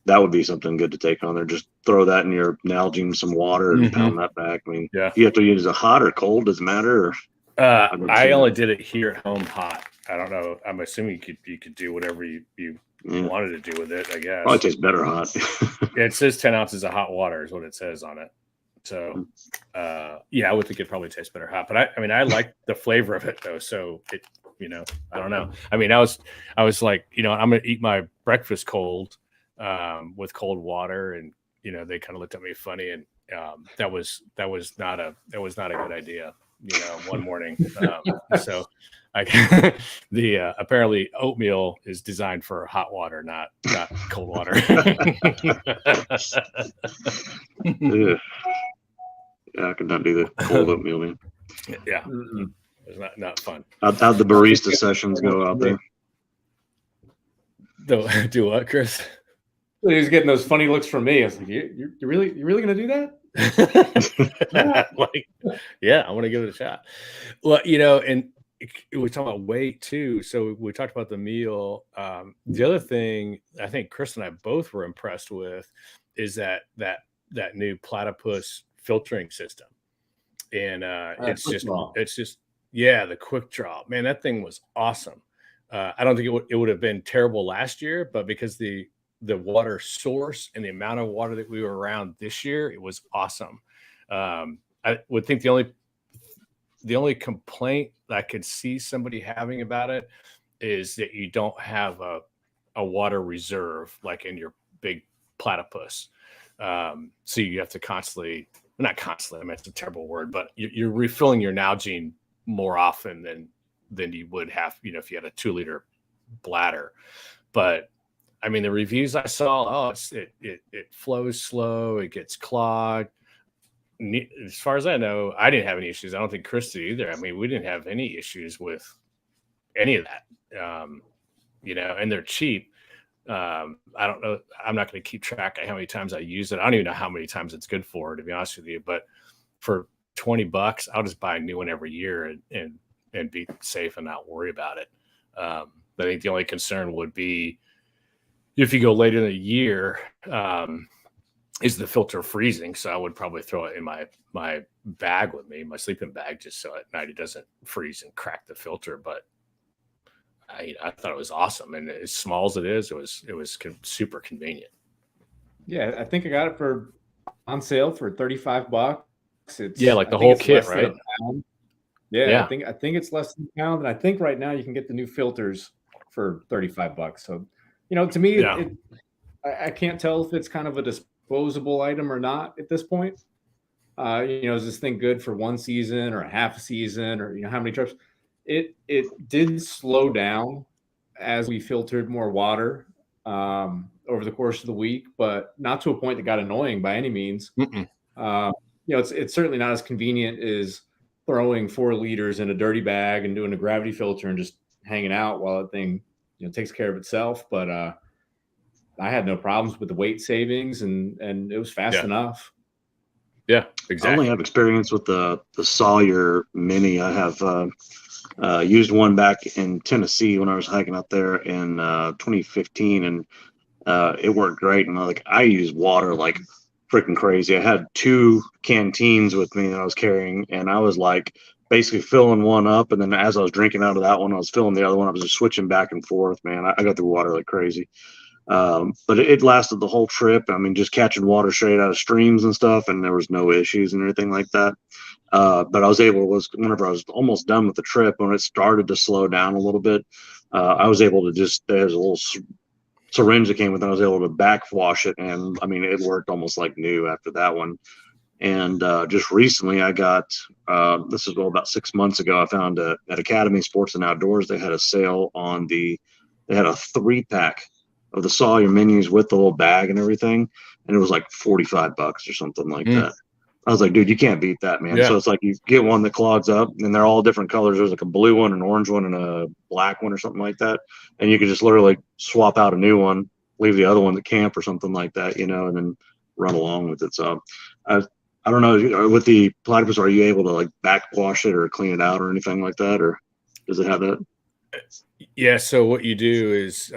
Speaker 1: that would be something good to take on there. Just throw that in your Nalgene, some water, and pound that back. I mean, you have to use it hot or cold, does it matter?
Speaker 2: I only did it here at home hot. I don't know. I'm assuming you could do whatever you wanted to do with it, I guess.
Speaker 1: Probably tastes better hot.
Speaker 2: It says 10 ounces of hot water is what it says on it. So, I would think it probably tastes better hot. But I like the flavor of it though. So it, I don't know. I mean, I was like, I'm gonna eat my breakfast cold, with cold water, and they kind of looked at me funny, and that was not a good idea. One morning. So apparently oatmeal is designed for hot water, not cold water.
Speaker 1: Yeah, I could not do the cold oatmeal, man.
Speaker 2: Yeah. It's not fun.
Speaker 1: How'd the barista sessions go out there?
Speaker 2: Do what, Chris?
Speaker 3: He was getting those funny looks from me. I was like, "You're really gonna do that?"
Speaker 2: I want to give it a shot. Well, and we talk about weight too. So we talked about the meal. The other thing I think Chris and I both were impressed with is that new platypus filtering system, and it's just the quick draw. Man, that thing was awesome. I don't think it would have been terrible last year, but because the water source and the amount of water that we were around this year, it was awesome. I would think the only complaint I could see somebody having about it is that you don't have a water reserve like in your big platypus. So you have to not constantly, I mean, it's a terrible word, but you're refilling your Nalgene more often than you would have, if you had a 2-liter bladder. But I mean, the reviews I saw, it flows slow, it gets clogged. As far as I know, I didn't have any issues. I don't think Chris did either. I mean, we didn't have any issues with any of that, and they're cheap. I don't know. I'm not going to keep track of how many times I use it. I don't even know how many times it's good for, to be honest with you. But for $20, I'll just buy a new one every year and be safe and not worry about it. I think the only concern would be if you go later in the year, is the filter freezing? So I would probably throw it in my bag with me, my sleeping bag, just so at night it doesn't freeze and crack the filter. But I thought it was awesome, and as small as it is, it was super convenient.
Speaker 3: Yeah, I think I got it on sale for $35. It's
Speaker 2: like the whole kit, right?
Speaker 3: Yeah, I think it's less than a pound, and I think right now you can get the new filters for $35. So, to me, I can't tell if it's kind of a disposable item or not at this point. Is this thing good for one season or a half a season, or how many trips? It did slow down as we filtered more water over the course of the week, but not to a point that got annoying by any means. It's certainly not as convenient as throwing 4 liters in a dirty bag and doing a gravity filter and just hanging out while that thing takes care of itself. But I had no problems with the weight savings, and it was fast enough.
Speaker 2: Yeah, exactly.
Speaker 1: I only have experience with the Sawyer Mini. I have Used one back in Tennessee when I was hiking out there in 2015, and it worked great. And I use water like freaking crazy. I had 2 canteens with me that I was carrying, and I was like basically filling one up, and then as I was drinking out of that one, I was filling the other one. I was just switching back and forth, man. I got through water like crazy. But it lasted the whole trip. I mean, just catching water straight out of streams and stuff, and there was no issues and everything like that. But I was whenever I was almost done with the trip, when it started to slow down a little bit, I was able to there's a little syringe that came with it. I was able to backwash it, and I mean, it worked almost like new after that one. And just recently, I got this is about 6 months ago. I found at Academy Sports and Outdoors, they had a sale on they had a 3-pack of the Sawyer menus with the little bag and everything, and it was like $45 or something like that. I was like, dude, you can't beat that, man.
Speaker 2: Yeah.
Speaker 1: So it's like you get one that clogs up, and they're all different colors. There's like a blue one, an orange one, and a black one or something like that. And you can just literally swap out a new one, leave the other one at camp or something like that, and then run along with it. So I don't know, with the platypus, are you able to like backwash it or clean it out or anything like that, or does it have that?
Speaker 2: Yeah. So what you do is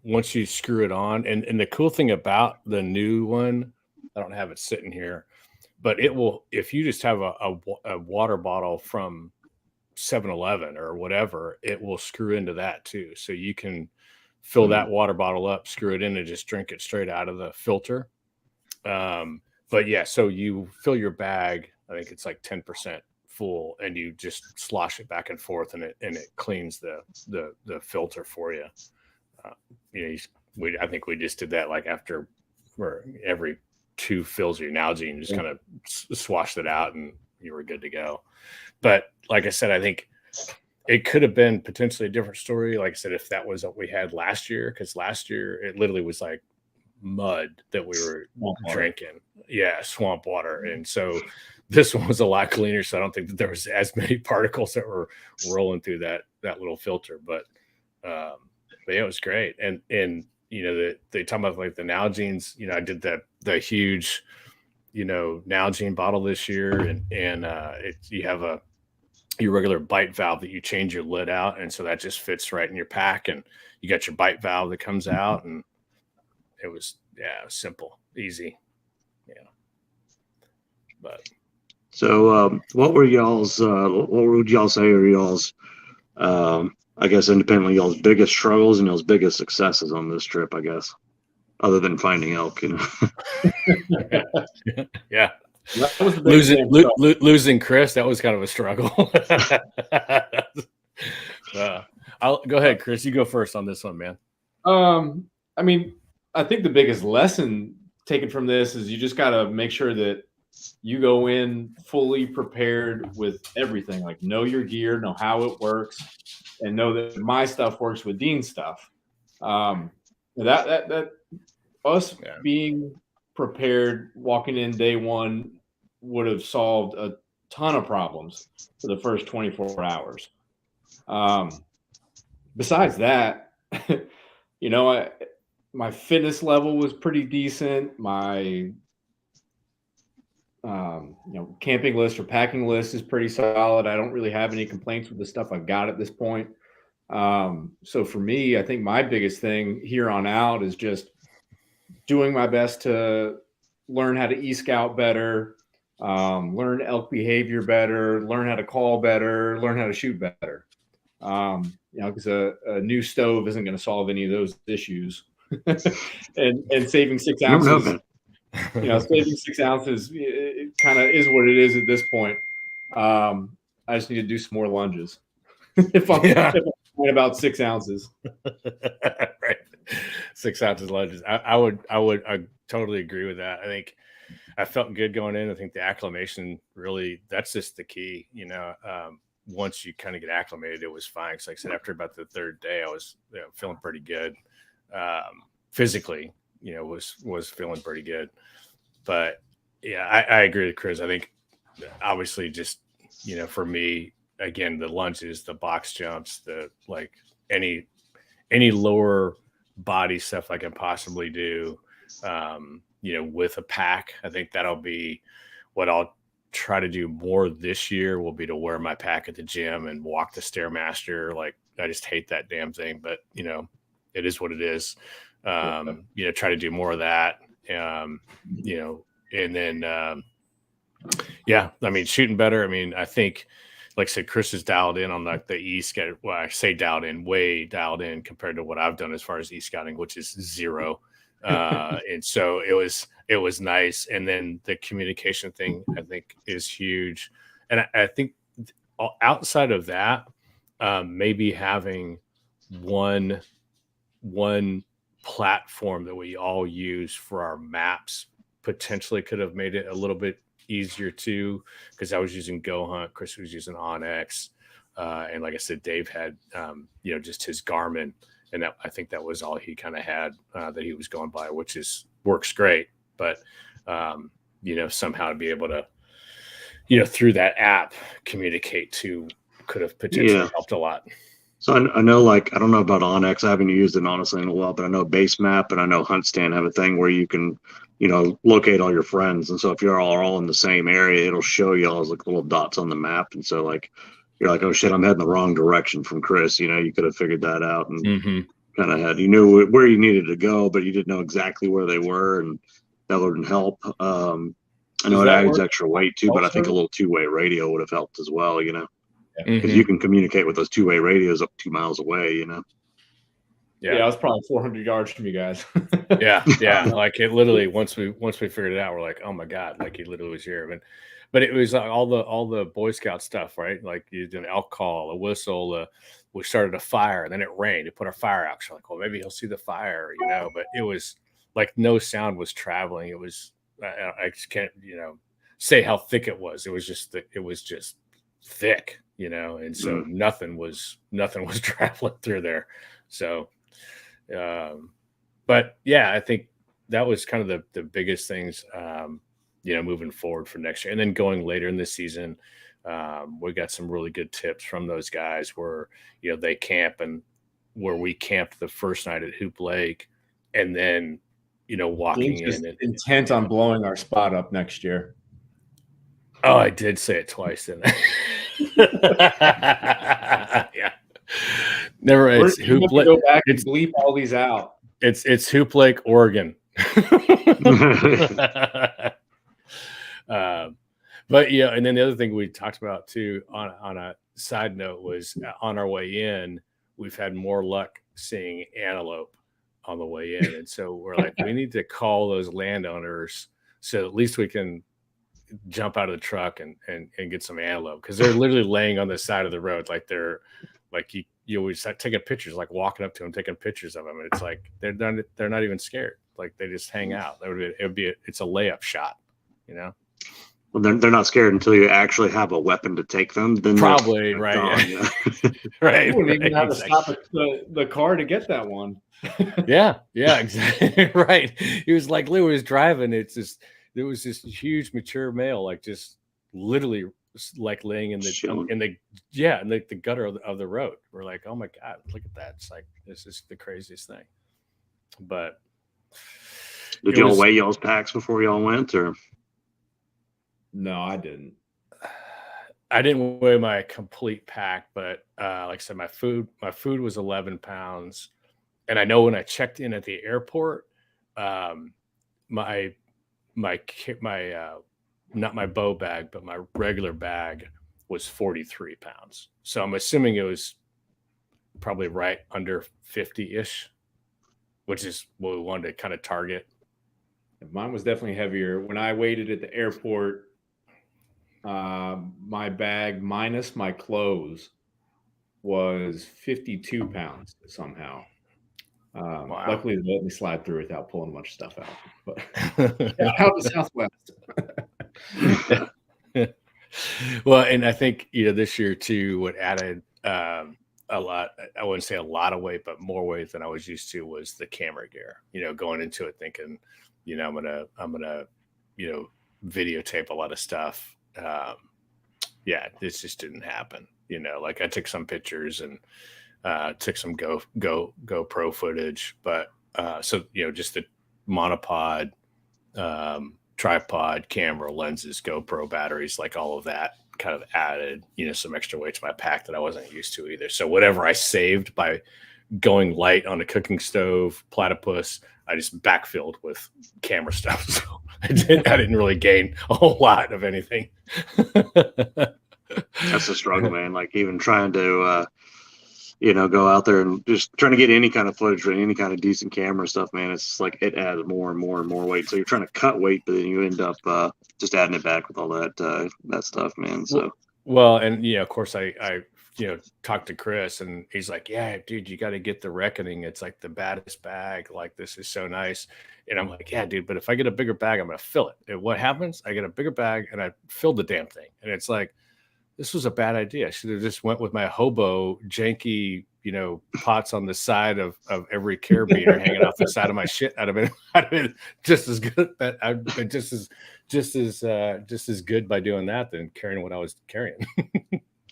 Speaker 2: once you screw it on, and the cool thing about the new one, I don't have it sitting here, but it will, if you just have a water bottle from 7-Eleven or whatever, it will screw into that too. So you can fill that water bottle up, screw it in, and just drink it straight out of the filter. But yeah, so you fill your bag, I think it's like 10% full, and you just slosh it back and forth, and it cleans the filter for you. I think we just did that like after every 2 fills of your Nalgene, just kind of swashed it out, and you were good to go. But like I said, I think it could have been potentially a different story. Like I said, if that was what we had last year, because last year it literally was like mud that we were drinking. Yeah, swamp water. And so this one was a lot cleaner. So I don't think that there was as many particles that were rolling through that little filter. But yeah, it was great. And they talk about like the Nalgene's, I did the huge, Nalgene bottle this year, and you have your regular bite valve that you change your lid out, and so that just fits right in your pack, and you got your bite valve that comes out, and it was simple, easy. But
Speaker 1: so what would y'all say are y'all's I guess independently y'all's biggest struggles and y'all's biggest successes on this trip, I guess, other than finding elk,
Speaker 2: Yeah.
Speaker 3: That was the
Speaker 2: losing Chris, that was kind of a struggle. I'll go ahead, Chris. You go first on this one, man.
Speaker 3: I mean, I think the biggest lesson taken from this is you just got to make sure that you go in fully prepared with everything. Like, know your gear, know how it works, and know that my stuff works with Dean's stuff. Being prepared walking in day one would have solved a ton of problems for the first 24 hours. Besides that, my fitness level was pretty decent. My camping list or packing list is pretty solid. I don't really have any complaints with the stuff I've got at this point. So for me, I think my biggest thing here on out is just doing my best to learn how to e-scout better, learn elk behavior better, learn how to call better, learn how to shoot better. Because a new stove isn't going to solve any of those issues. and saving 6 ounces, saving 6 ounces, it kind of is what it is at this point. I just need to do some more lunges. if I'm about 6 ounces.
Speaker 2: Right. 6 ounces lunges. I totally agree with that. I think I felt good going in. I think the acclimation really, that's just the key. Once you kind of get acclimated, it was fine. Because like I said, after about the 3rd day, I was feeling pretty good. Physically, was feeling pretty good. But yeah, I agree with Chris. I think obviously just, for me, again, the lunges, the box jumps, the like any lower body stuff I can possibly do, with a pack. I think that'll be what I'll try to do more this year will be to wear my pack at the gym and walk the Stairmaster. Like, I just hate that damn thing, but it is what it is. Try to do more of that. And then, I mean, shooting better. I mean, I think, like I said, Chris is dialed in on like the e-scout. Well, I say dialed in, way dialed in compared to what I've done as far as e-scouting, which is zero. And so it was nice. And then the communication thing, I think, is huge. And I think outside of that, maybe having one platform that we all use for our maps potentially could have made it a little bit easier too, because I was using Go Hunt, Chris was using Onyx, and like I said, Dave had just his Garmin, and that, I think that was all he kind of had that he was going by, which works great. But somehow to be able to through that app communicate to could have potentially helped a lot.
Speaker 1: So I know, like, I don't know about Onyx. I haven't used it honestly in a while, but I know Base Map and I know Hunt Stand have a thing where you can, locate all your friends. And so if you're all in the same area, it'll show you all as like little dots on the map. And so like, you're like, oh shit, I'm heading the wrong direction from Chris. You could have figured that out and kind of you knew where you needed to go, but you didn't know exactly where they were, and that wouldn't help. I know it adds extra weight too, but I think a little two-way radio would have helped as well, because you can communicate with those two-way radios up 2 miles away,
Speaker 3: Yeah, I was probably 400 yards from you guys.
Speaker 2: yeah. Like, it literally, once we figured it out, we're like, oh my God, like, he literally was here. But it was like all the Boy Scout stuff, right? Like, you did an elk call, a whistle, we started a fire, and then it rained. It put our fire out. So like, well, maybe he'll see the fire, but it was like no sound was traveling. It was, I just can't, say how thick it was. It was just thick, and so nothing was traveling through there. So, but yeah, I think that was kind of the biggest things, moving forward for next year. And then going later in the season, we got some really good tips from those guys where, they camp, and where we camped the first night at Hoop Lake, and then, walking in and
Speaker 3: intent on blowing our spot up next year.
Speaker 2: Oh, I did say it twice, didn't I? Yeah. Never. It's Hoop Lake. Go back and
Speaker 3: bleep all these out.
Speaker 2: It's Hoop Lake, Oregon. But and then the other thing we talked about too, on a side note, was on our way in, we've had more luck seeing antelope on the way in, and so we're like, we need to call those landowners so at least we can jump out of the truck and get some antelope, because they're literally laying on the side of the road, like they're like you always start taking pictures, like walking up to them, taking pictures of them, and it's like they're not even scared, like they just hang out. It's a layup shot,
Speaker 1: Well, they're not scared until you actually have a weapon to take them. Then
Speaker 2: probably right,
Speaker 1: yeah.
Speaker 2: Right.
Speaker 3: You wouldn't even have to stop the car to get that one.
Speaker 2: yeah, exactly. Right. He was like, Lou was driving. There was this huge mature male, like just literally like laying in the gutter of the road. We're like, oh my God, look at that. It's like, this is the craziest thing. But
Speaker 1: did y'all weigh y'all's packs before y'all went, or?
Speaker 3: No, I didn't.
Speaker 2: I didn't weigh my complete pack, but like I said, my food was 11 pounds. And I know when I checked in at the airport, my not my bow bag, but my regular bag was 43 pounds. So I'm assuming it was probably right under 50-ish, which is what we wanted to kind of target.
Speaker 3: Mine was definitely heavier. When I waited at the airport, my bag minus my clothes was 52 pounds somehow.
Speaker 2: Wow.
Speaker 3: Luckily, they let me slide through without pulling much stuff out. But out of Southwest.
Speaker 2: Well, and I think this year too, what added a lot, I wouldn't say a lot of weight, but more weight than I was used to, was the camera gear. Going into it thinking, I'm gonna videotape a lot of stuff. This just didn't happen. Like I took some pictures and took some GoPro footage, but so just the monopod, tripod, camera, lenses, GoPro batteries, like all of that kind of added, some extra weight to my pack that I wasn't used to either. So whatever I saved by going light on a cooking stove, platypus, I just backfilled with camera stuff. So I didn't really gain a whole lot of anything.
Speaker 1: That's the struggle, man. Like even trying to, go out there and just trying to get any kind of footage or any kind of decent camera stuff, man. It's like it adds more and more and more weight. So you're trying to cut weight, but then you end up just adding it back with all that stuff, man. So
Speaker 2: well, and of course I talked to Chris, and he's like, yeah, dude, you got to get the Reckoning. It's like the baddest bag. Like, this is so nice. And I'm like, yeah, dude, but if I get a bigger bag, I'm going to fill it. And what happens? I get a bigger bag and I filled the damn thing. And it's like, this was a bad idea. I should have just went with my hobo janky, pots on the side of every carabiner hanging off the side of my shit. I'd have been just as good. But I've been just as good by doing that than carrying what I was carrying.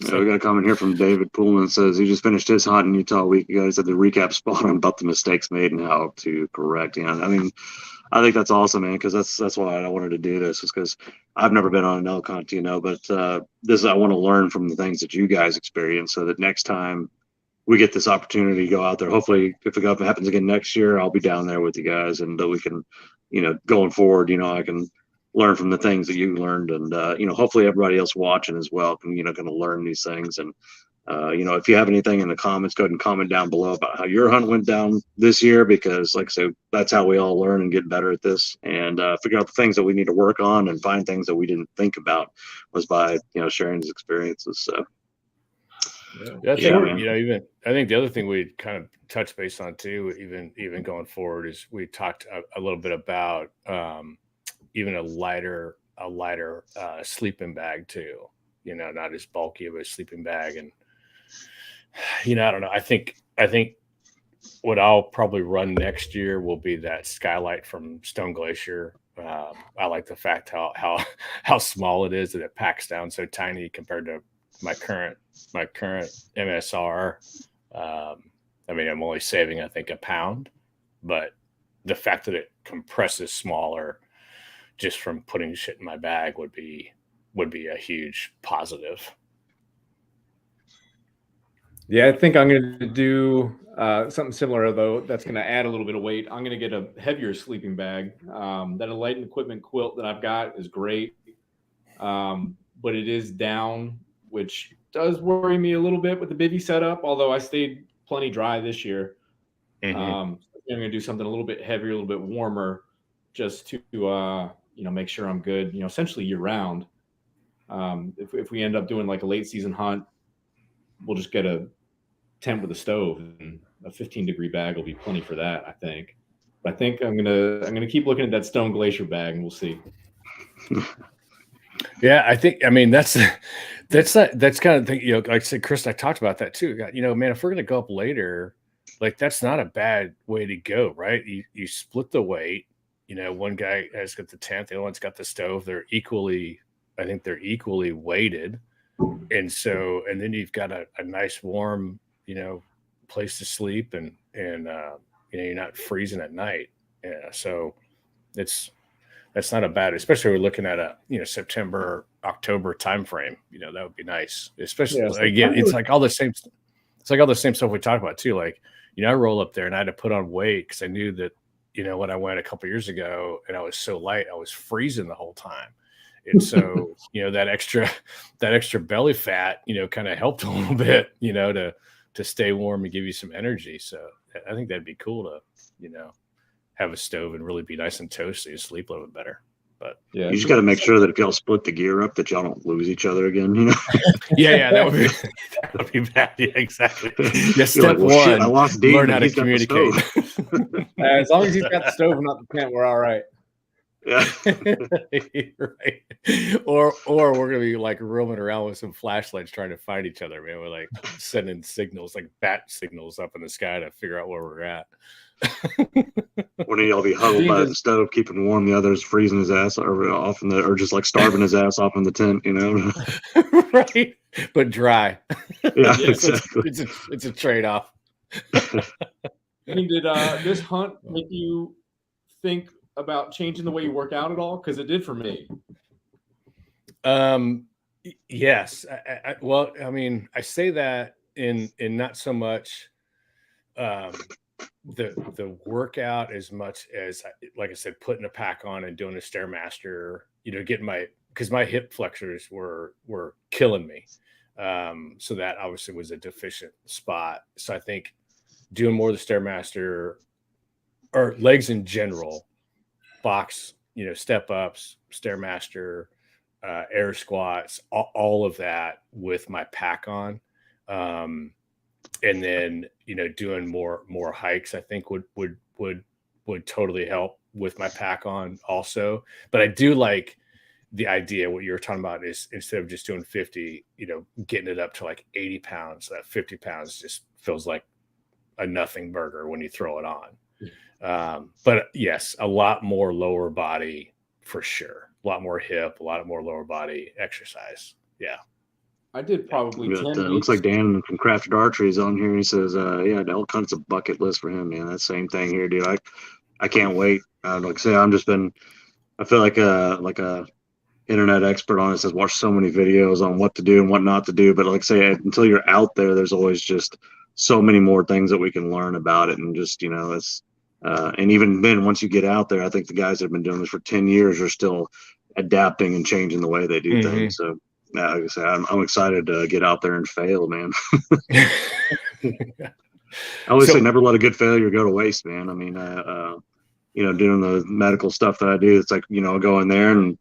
Speaker 1: So we got a comment here from David Pullman. Says he just finished his hunt in Utah a week ago. He said the recap spot on about the mistakes made and how to correct. I mean, I think that's awesome, man, because that's why I wanted to do this, is because I've never been on an elk hunt, but I want to learn from the things that you guys experience, so that next time we get this opportunity to go out there, hopefully if it happens again next year, I'll be down there with you guys, and we can, going forward, I can learn from the things that you learned, and hopefully everybody else watching as well can going to learn these things. And if you have anything in the comments, go ahead and comment down below about how your hunt went down this year, because like I said, that's how we all learn and get better at this, and figure out the things that we need to work on and find things that we didn't think about, was by sharing these experiences. So
Speaker 2: I think the other thing we kind of touched base on too, even going forward, is we talked a little bit about even a lighter sleeping bag too, not as bulky of a sleeping bag. And I don't know, I think what I'll probably run next year will be that Skylight from Stone Glacier. I like the fact how small it is, that it packs down so tiny compared to my current MSR. I mean, I'm only saving, I think, a pound, but the fact that it compresses smaller just from putting shit in my bag would be a huge positive.
Speaker 3: Yeah, I think I'm going to do something similar, though. That's going to add a little bit of weight. I'm going to get a heavier sleeping bag. That Enlightened Equipment quilt that I've got is great, but it is down, which does worry me a little bit with the bivy setup, although I stayed plenty dry this year.
Speaker 2: Mm-hmm.
Speaker 3: I'm going to do something a little bit heavier, a little bit warmer, just to make sure I'm good, essentially year round. If we end up doing like a late season hunt, we'll just get a tent with a stove, and a 15-degree bag will be plenty for that, I think. But I think I'm gonna keep looking at that Stone Glacier bag, and we'll see.
Speaker 2: Yeah, I mean that's kind of thing, like I said, Chris, I talked about that too. Man, if we're gonna go up later, like that's not a bad way to go, right? You split the weight. One guy has got the tent, the other one's got the stove. They're equally weighted. And then you've got a nice warm, place to sleep, and you're not freezing at night. Yeah. So that's not a bad, especially we're looking at a, September, October timeframe, that would be nice. Especially again, it's like all the same stuff we talked about too. Like, I roll up there and I had to put on weight because I knew that, when I went a couple years ago and I was so light, I was freezing the whole time. And so, that extra belly fat, kind of helped a little bit, to stay warm and give you some energy. So I think that'd be cool to, have a stove and really be nice and toasty and sleep a little bit better. But
Speaker 1: yeah, you just got to make sure that if y'all split the gear up, that y'all don't lose each other again.
Speaker 2: Yeah, that would be bad. Yeah, exactly. Yeah, step
Speaker 1: like, well,
Speaker 2: one:
Speaker 1: shit, I lost Dean,
Speaker 2: learn how to communicate.
Speaker 3: As long as he's got the stove and not the tent, we're all right.
Speaker 1: Yeah.
Speaker 2: Right. Or we're gonna be like roaming around with some flashlights trying to find each other, man. We're like sending signals, like bat signals up in the sky to figure out where we're at.
Speaker 1: One of y'all be huddled by the stove, keeping warm. The other's freezing his ass off or just like starving his ass off in the tent,
Speaker 2: Right, but dry.
Speaker 1: Yeah, exactly.
Speaker 2: It's a trade-off.
Speaker 3: Did this hunt make you think about changing the way you work out at all? Because it did for me.
Speaker 2: Yes. Well, I mean, I say that in not so much the workout as much as, like I said, putting a pack on and doing a Stairmaster, getting because my hip flexors were killing me. So that obviously was a deficient spot. So I think doing more of the Stairmaster, or legs in general, box, step ups, Stairmaster, air squats, all of that with my pack on. And then, doing more hikes, I think would totally help with my pack on also. But I do like the idea, what you were talking about, is instead of just doing 50, getting it up to like 80 pounds. That 50 pounds just feels like a nothing burger when you throw it on. But yes, a lot more lower body for sure. A lot more hip, a lot more lower body exercise. Yeah.
Speaker 3: I did probably 10 weeks.
Speaker 1: Looks like Dan from Crafted Archery is on here. He says, yeah, elk hunt's a bucket list for him, man. That same thing here, dude. I can't wait. Like I say, I feel like a internet expert on it. Says watch so many videos on what to do and what not to do. But like I say, until you're out there, there's always just so many more things that we can learn about it. And just, it's, and even then, once you get out there, I think the guys that have been doing this for 10 years are still adapting and changing the way they do things. So, like I said, I'm excited to get out there and fail, man. I always say never let a good failure go to waste, man. I mean, doing the medical stuff that I do, it's like, I go in there and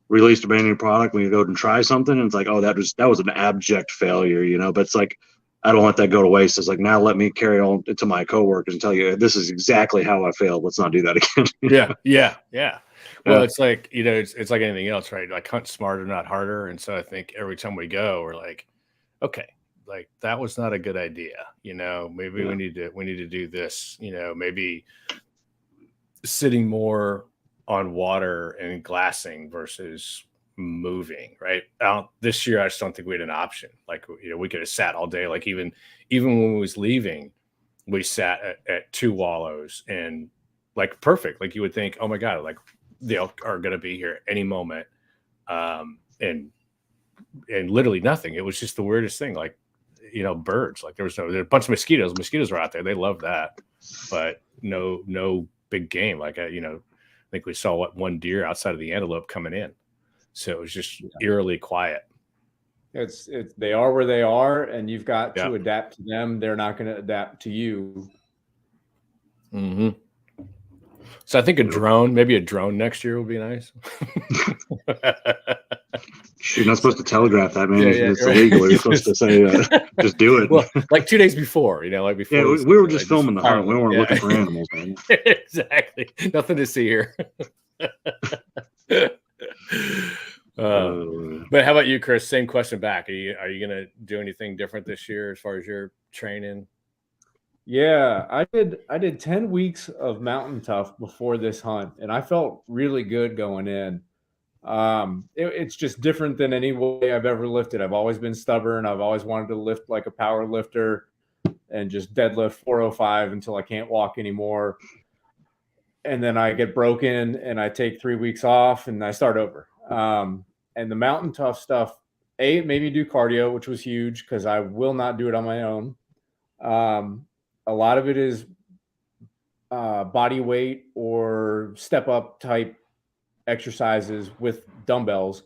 Speaker 1: release a brand new product. When you go and try something, and it's like, oh, that was an abject failure, but it's like, I don't let that go to waste. It's like, now let me carry on to my coworkers and tell you, this is exactly how I failed. Let's not do that again.
Speaker 2: Yeah. Well, it's like, it's like anything else, right? Like hunt smarter, not harder. And so I think every time we go, we're like, okay, like that was not a good idea. Maybe we need to do this, maybe sitting more on water and glassing versus moving, right? This year, I just don't think we had an option. Like, we could have sat all day. Like even when we was leaving, we sat at 2 wallows and like perfect. Like you would think, oh my God, like the elk are going to be here any moment. And literally nothing. It was just the weirdest thing. Like, birds, like there was a bunch of mosquitoes. Mosquitoes were out there. They loved that, but no big game. Like, I think we saw one deer outside of the antelope coming in. So it was just eerily quiet.
Speaker 3: They are where they are, and you've got to adapt to them. They're not going to adapt to you.
Speaker 2: Mm-hmm. So I think maybe a drone next year will be nice.
Speaker 1: You're not supposed to telegraph that, man. It's illegal. You're supposed to say, just do it.
Speaker 2: Well, like 2 days before, like before.
Speaker 1: Yeah, we were just filming the hunt. We weren't looking for animals, man.
Speaker 2: Exactly. Nothing to see here. But how about you, Chris? Same question back. Are you going to do anything different this year as far as your training?
Speaker 3: Yeah, I did 10 weeks of mountain tough before this hunt, and I felt really good going in. It's just different than any way I've ever lifted. I've always been stubborn. I've always wanted to lift like a power lifter and just deadlift 405 until I can't walk anymore. And then I get broken and I take 3 weeks off and I start over. And the mountain tough stuff, it made me do cardio, which was huge because I will not do it on my own. A lot of it is body weight or step up type exercises with dumbbells.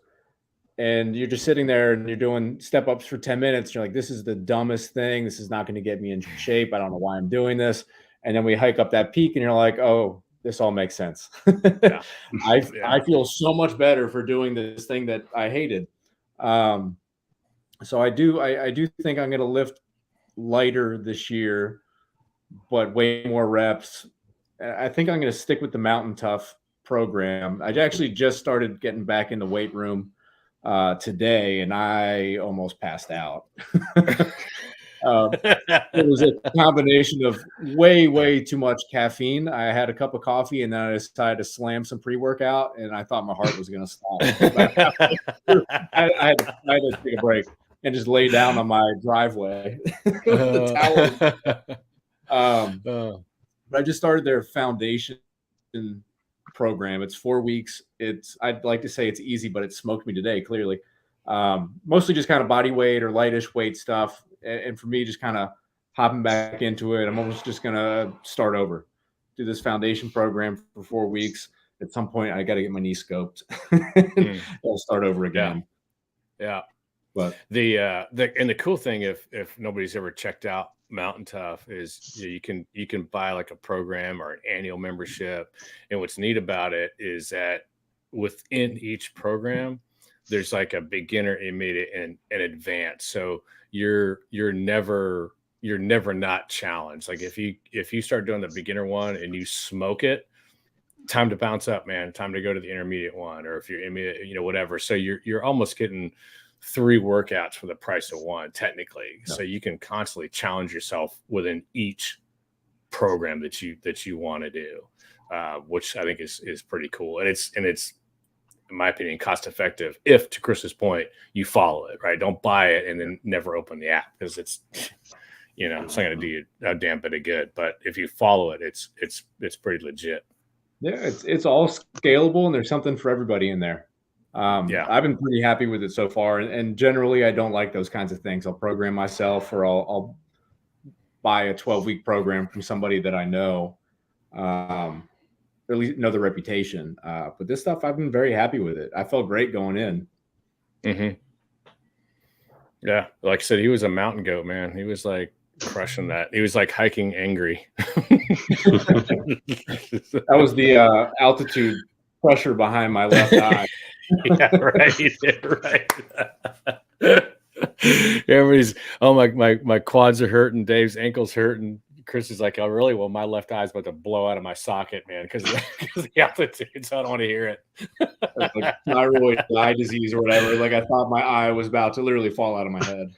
Speaker 3: And you're just sitting there and you're doing step ups for 10 minutes. You're like, this is the dumbest thing. This is not going to get me in shape. I don't know why I'm doing this. And then we hike up that peak and you're like, oh, this all makes sense. I feel so much better for doing this thing that I hated. So I do think I'm going to lift lighter this year, but way more reps. I think I'm going to stick with the Mountain Tough program. I actually just started getting back in the weight room today, and I almost passed out. It was a combination of way too much caffeine. I had a cup of coffee, and then I decided to slam some pre-workout, and I thought my heart was going to stop. I had to take a break and just lay down on my driveway with the towel. But I just started their foundation program. It's 4 weeks. I'd like to say it's easy, but it smoked me today, clearly. Mostly just kind of body weight or lightish weight stuff. And for me, just kind of hopping back into it. I'm almost just going to start over, do this foundation program for 4 weeks. At some point, I got to get my knee scoped. I'll start over again.
Speaker 2: Yeah.
Speaker 3: But
Speaker 2: the cool thing, if nobody's ever checked out Mountain Tough, is you can buy like a program or an annual membership. And what's neat about it is that within each program, there's like a beginner, intermediate, and advanced. So you're never not challenged. Like if you start doing the beginner one and you smoke it, time to bounce up, man. Time to go to the intermediate one, or if you're intermediate, whatever. So you're almost getting 3 workouts for the price of 1, technically. Yeah. So you can constantly challenge yourself within each program that you want to do, which I think is pretty cool. And it's in my opinion, cost effective if, to Chris's point, you follow it, right? Don't buy it and then never open the app, because it's not going to do you a damn bit of good. But if you follow it, it's pretty legit.
Speaker 3: Yeah, it's all scalable, and there's something for everybody in there. I've been pretty happy with it so far, and generally I don't like those kinds of things. I'll program myself, or I'll buy a 12-week program from somebody that I know, or at least know the reputation. But this stuff, I've been very happy with it. I felt great going in.
Speaker 2: Mm-hmm. Yeah, like I said, he was a mountain goat, man. He was like crushing that. He was like hiking angry.
Speaker 3: That was the altitude pressure behind my left eye.
Speaker 2: Yeah, right. Everybody's, oh, my quads are hurting, Dave's ankles hurting. Chris is like, oh, really? Well, my left eye's about to blow out of my socket, man, because of the altitude, so I don't want to hear it.
Speaker 3: Like thyroid eye disease or whatever. Like, I thought my eye was about to literally fall out of my head.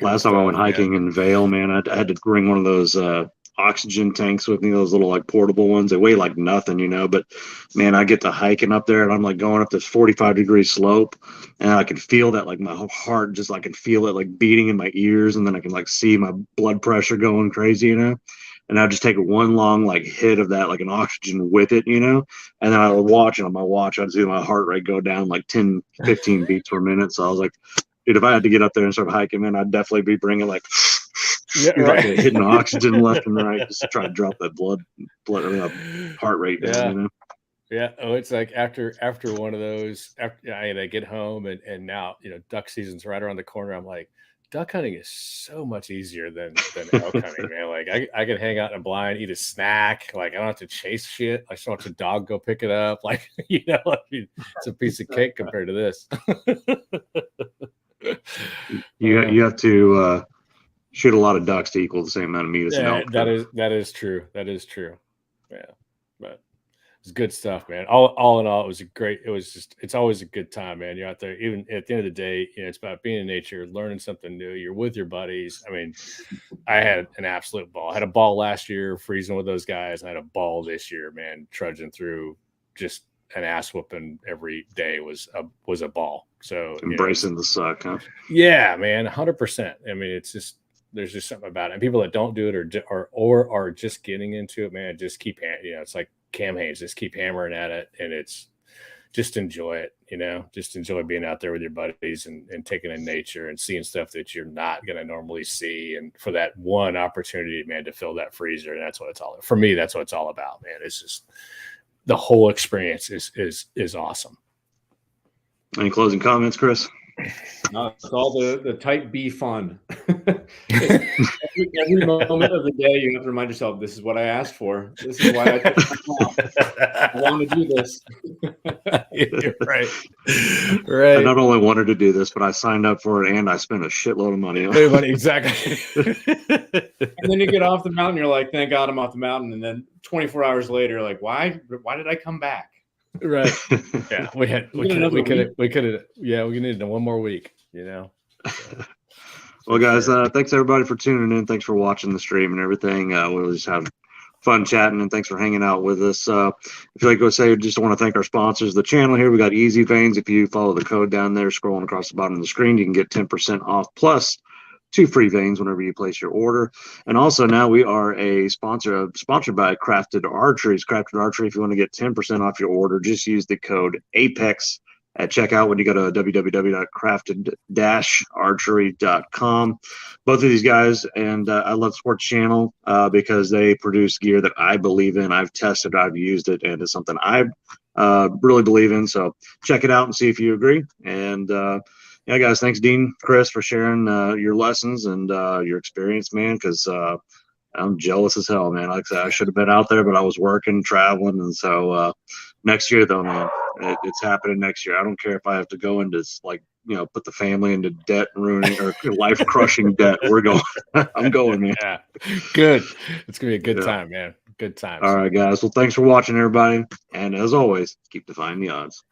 Speaker 1: Last time I went hiking in Vail, man, I had to bring one of those oxygen tanks with me, those little like portable ones. They weigh like nothing, but man, I get to hiking up there and I'm like going up this 45-degree slope, and I can feel that, like my heart just, I can feel it like beating in my ears, and then I can like see my blood pressure going crazy, and I just take one long like hit of that, like an oxygen with it, and then I would watch it on my watch. I'd see my heart rate go down like 10, 15 beats per minute. So I was like, dude, if I had to get up there and start hiking, man, I'd definitely be bringing like like hitting oxygen left and right just to try to drop that blood heart rate down.
Speaker 2: Yeah. Oh, it's like after one of those, I get home and now duck season's right around the corner. I'm like, duck hunting is so much easier than elk hunting, man. Like I can hang out in a blind, eat a snack. Like I don't have to chase shit. I just want the dog go pick it up. Like it's a piece of cake compared to this.
Speaker 1: You have to shoot a lot of ducks to equal the same amount of meat as an elk.
Speaker 2: That is true. Yeah, but it's good stuff, man. All in all, it's always a good time, man. You're out there, even at the end of the day, it's about being in nature, learning something new. You're with your buddies. I mean, I had an absolute ball. I had a ball last year freezing with those guys. I had a ball this year, man, trudging through. Just an ass whooping every day was a ball. So
Speaker 1: embracing the suck, huh?
Speaker 2: Yeah, man, 100%. I mean, it's just, there's just something about it. And people that don't do it or are just getting into it, man, just keep, it's like Cam Hayes, just keep hammering at it, and it's just enjoy it, just enjoy being out there with your buddies and taking in nature and seeing stuff that you're not going to normally see. And for that one opportunity, man, to fill that freezer. And that's what it's all, for me, that's what it's all about, man. It's just, the whole experience is awesome.
Speaker 1: Any closing comments, Chris?
Speaker 3: No, it's all the type B fun. every moment of the day, you have to remind yourself, this is what I asked for. This is why I want to do this.
Speaker 2: You're right.
Speaker 1: I not only wanted to do this, but I signed up for it and I spent a shitload of money on it.
Speaker 2: Exactly.
Speaker 3: And then you get off the mountain, you're like, thank God I'm off the mountain. And then 24 hours later, like, why did I come back?
Speaker 2: Right. Yeah. We needed one more week,
Speaker 1: Well, guys, thanks everybody for tuning in. Thanks for watching the stream and everything. We'll just have fun chatting, and thanks for hanging out with us. If you like to say, just want to thank our sponsors, the channel here. We got Easy Veins. If you follow the code down there, scrolling across the bottom of the screen, you can get 10% off plus 2 free vanes whenever you place your order. And also now we are sponsored by Crafted Archery. Crafted Archery, if you want to get 10% off your order, just use the code APEX at checkout when you go to www.crafted-archery.com. Both of these guys, and I love Sports Channel because they produce gear that I believe in. I've tested, I've used it, and it's something I really believe in. So check it out and see if you agree. And yeah, guys, thanks, Dean, Chris, for sharing your lessons and your experience, man, because I'm jealous as hell, man. Like I said, I should have been out there, but I was working, traveling. And so next year, though, man, it's happening next year. I don't care if I have to go into, like, you know, put the family into debt ruining or life crushing debt. We're going. I'm going, man.
Speaker 2: Yeah, good. It's going to be a good time, man. Good times.
Speaker 1: All right, guys. Well, thanks for watching, everybody. And as always, keep defying the odds.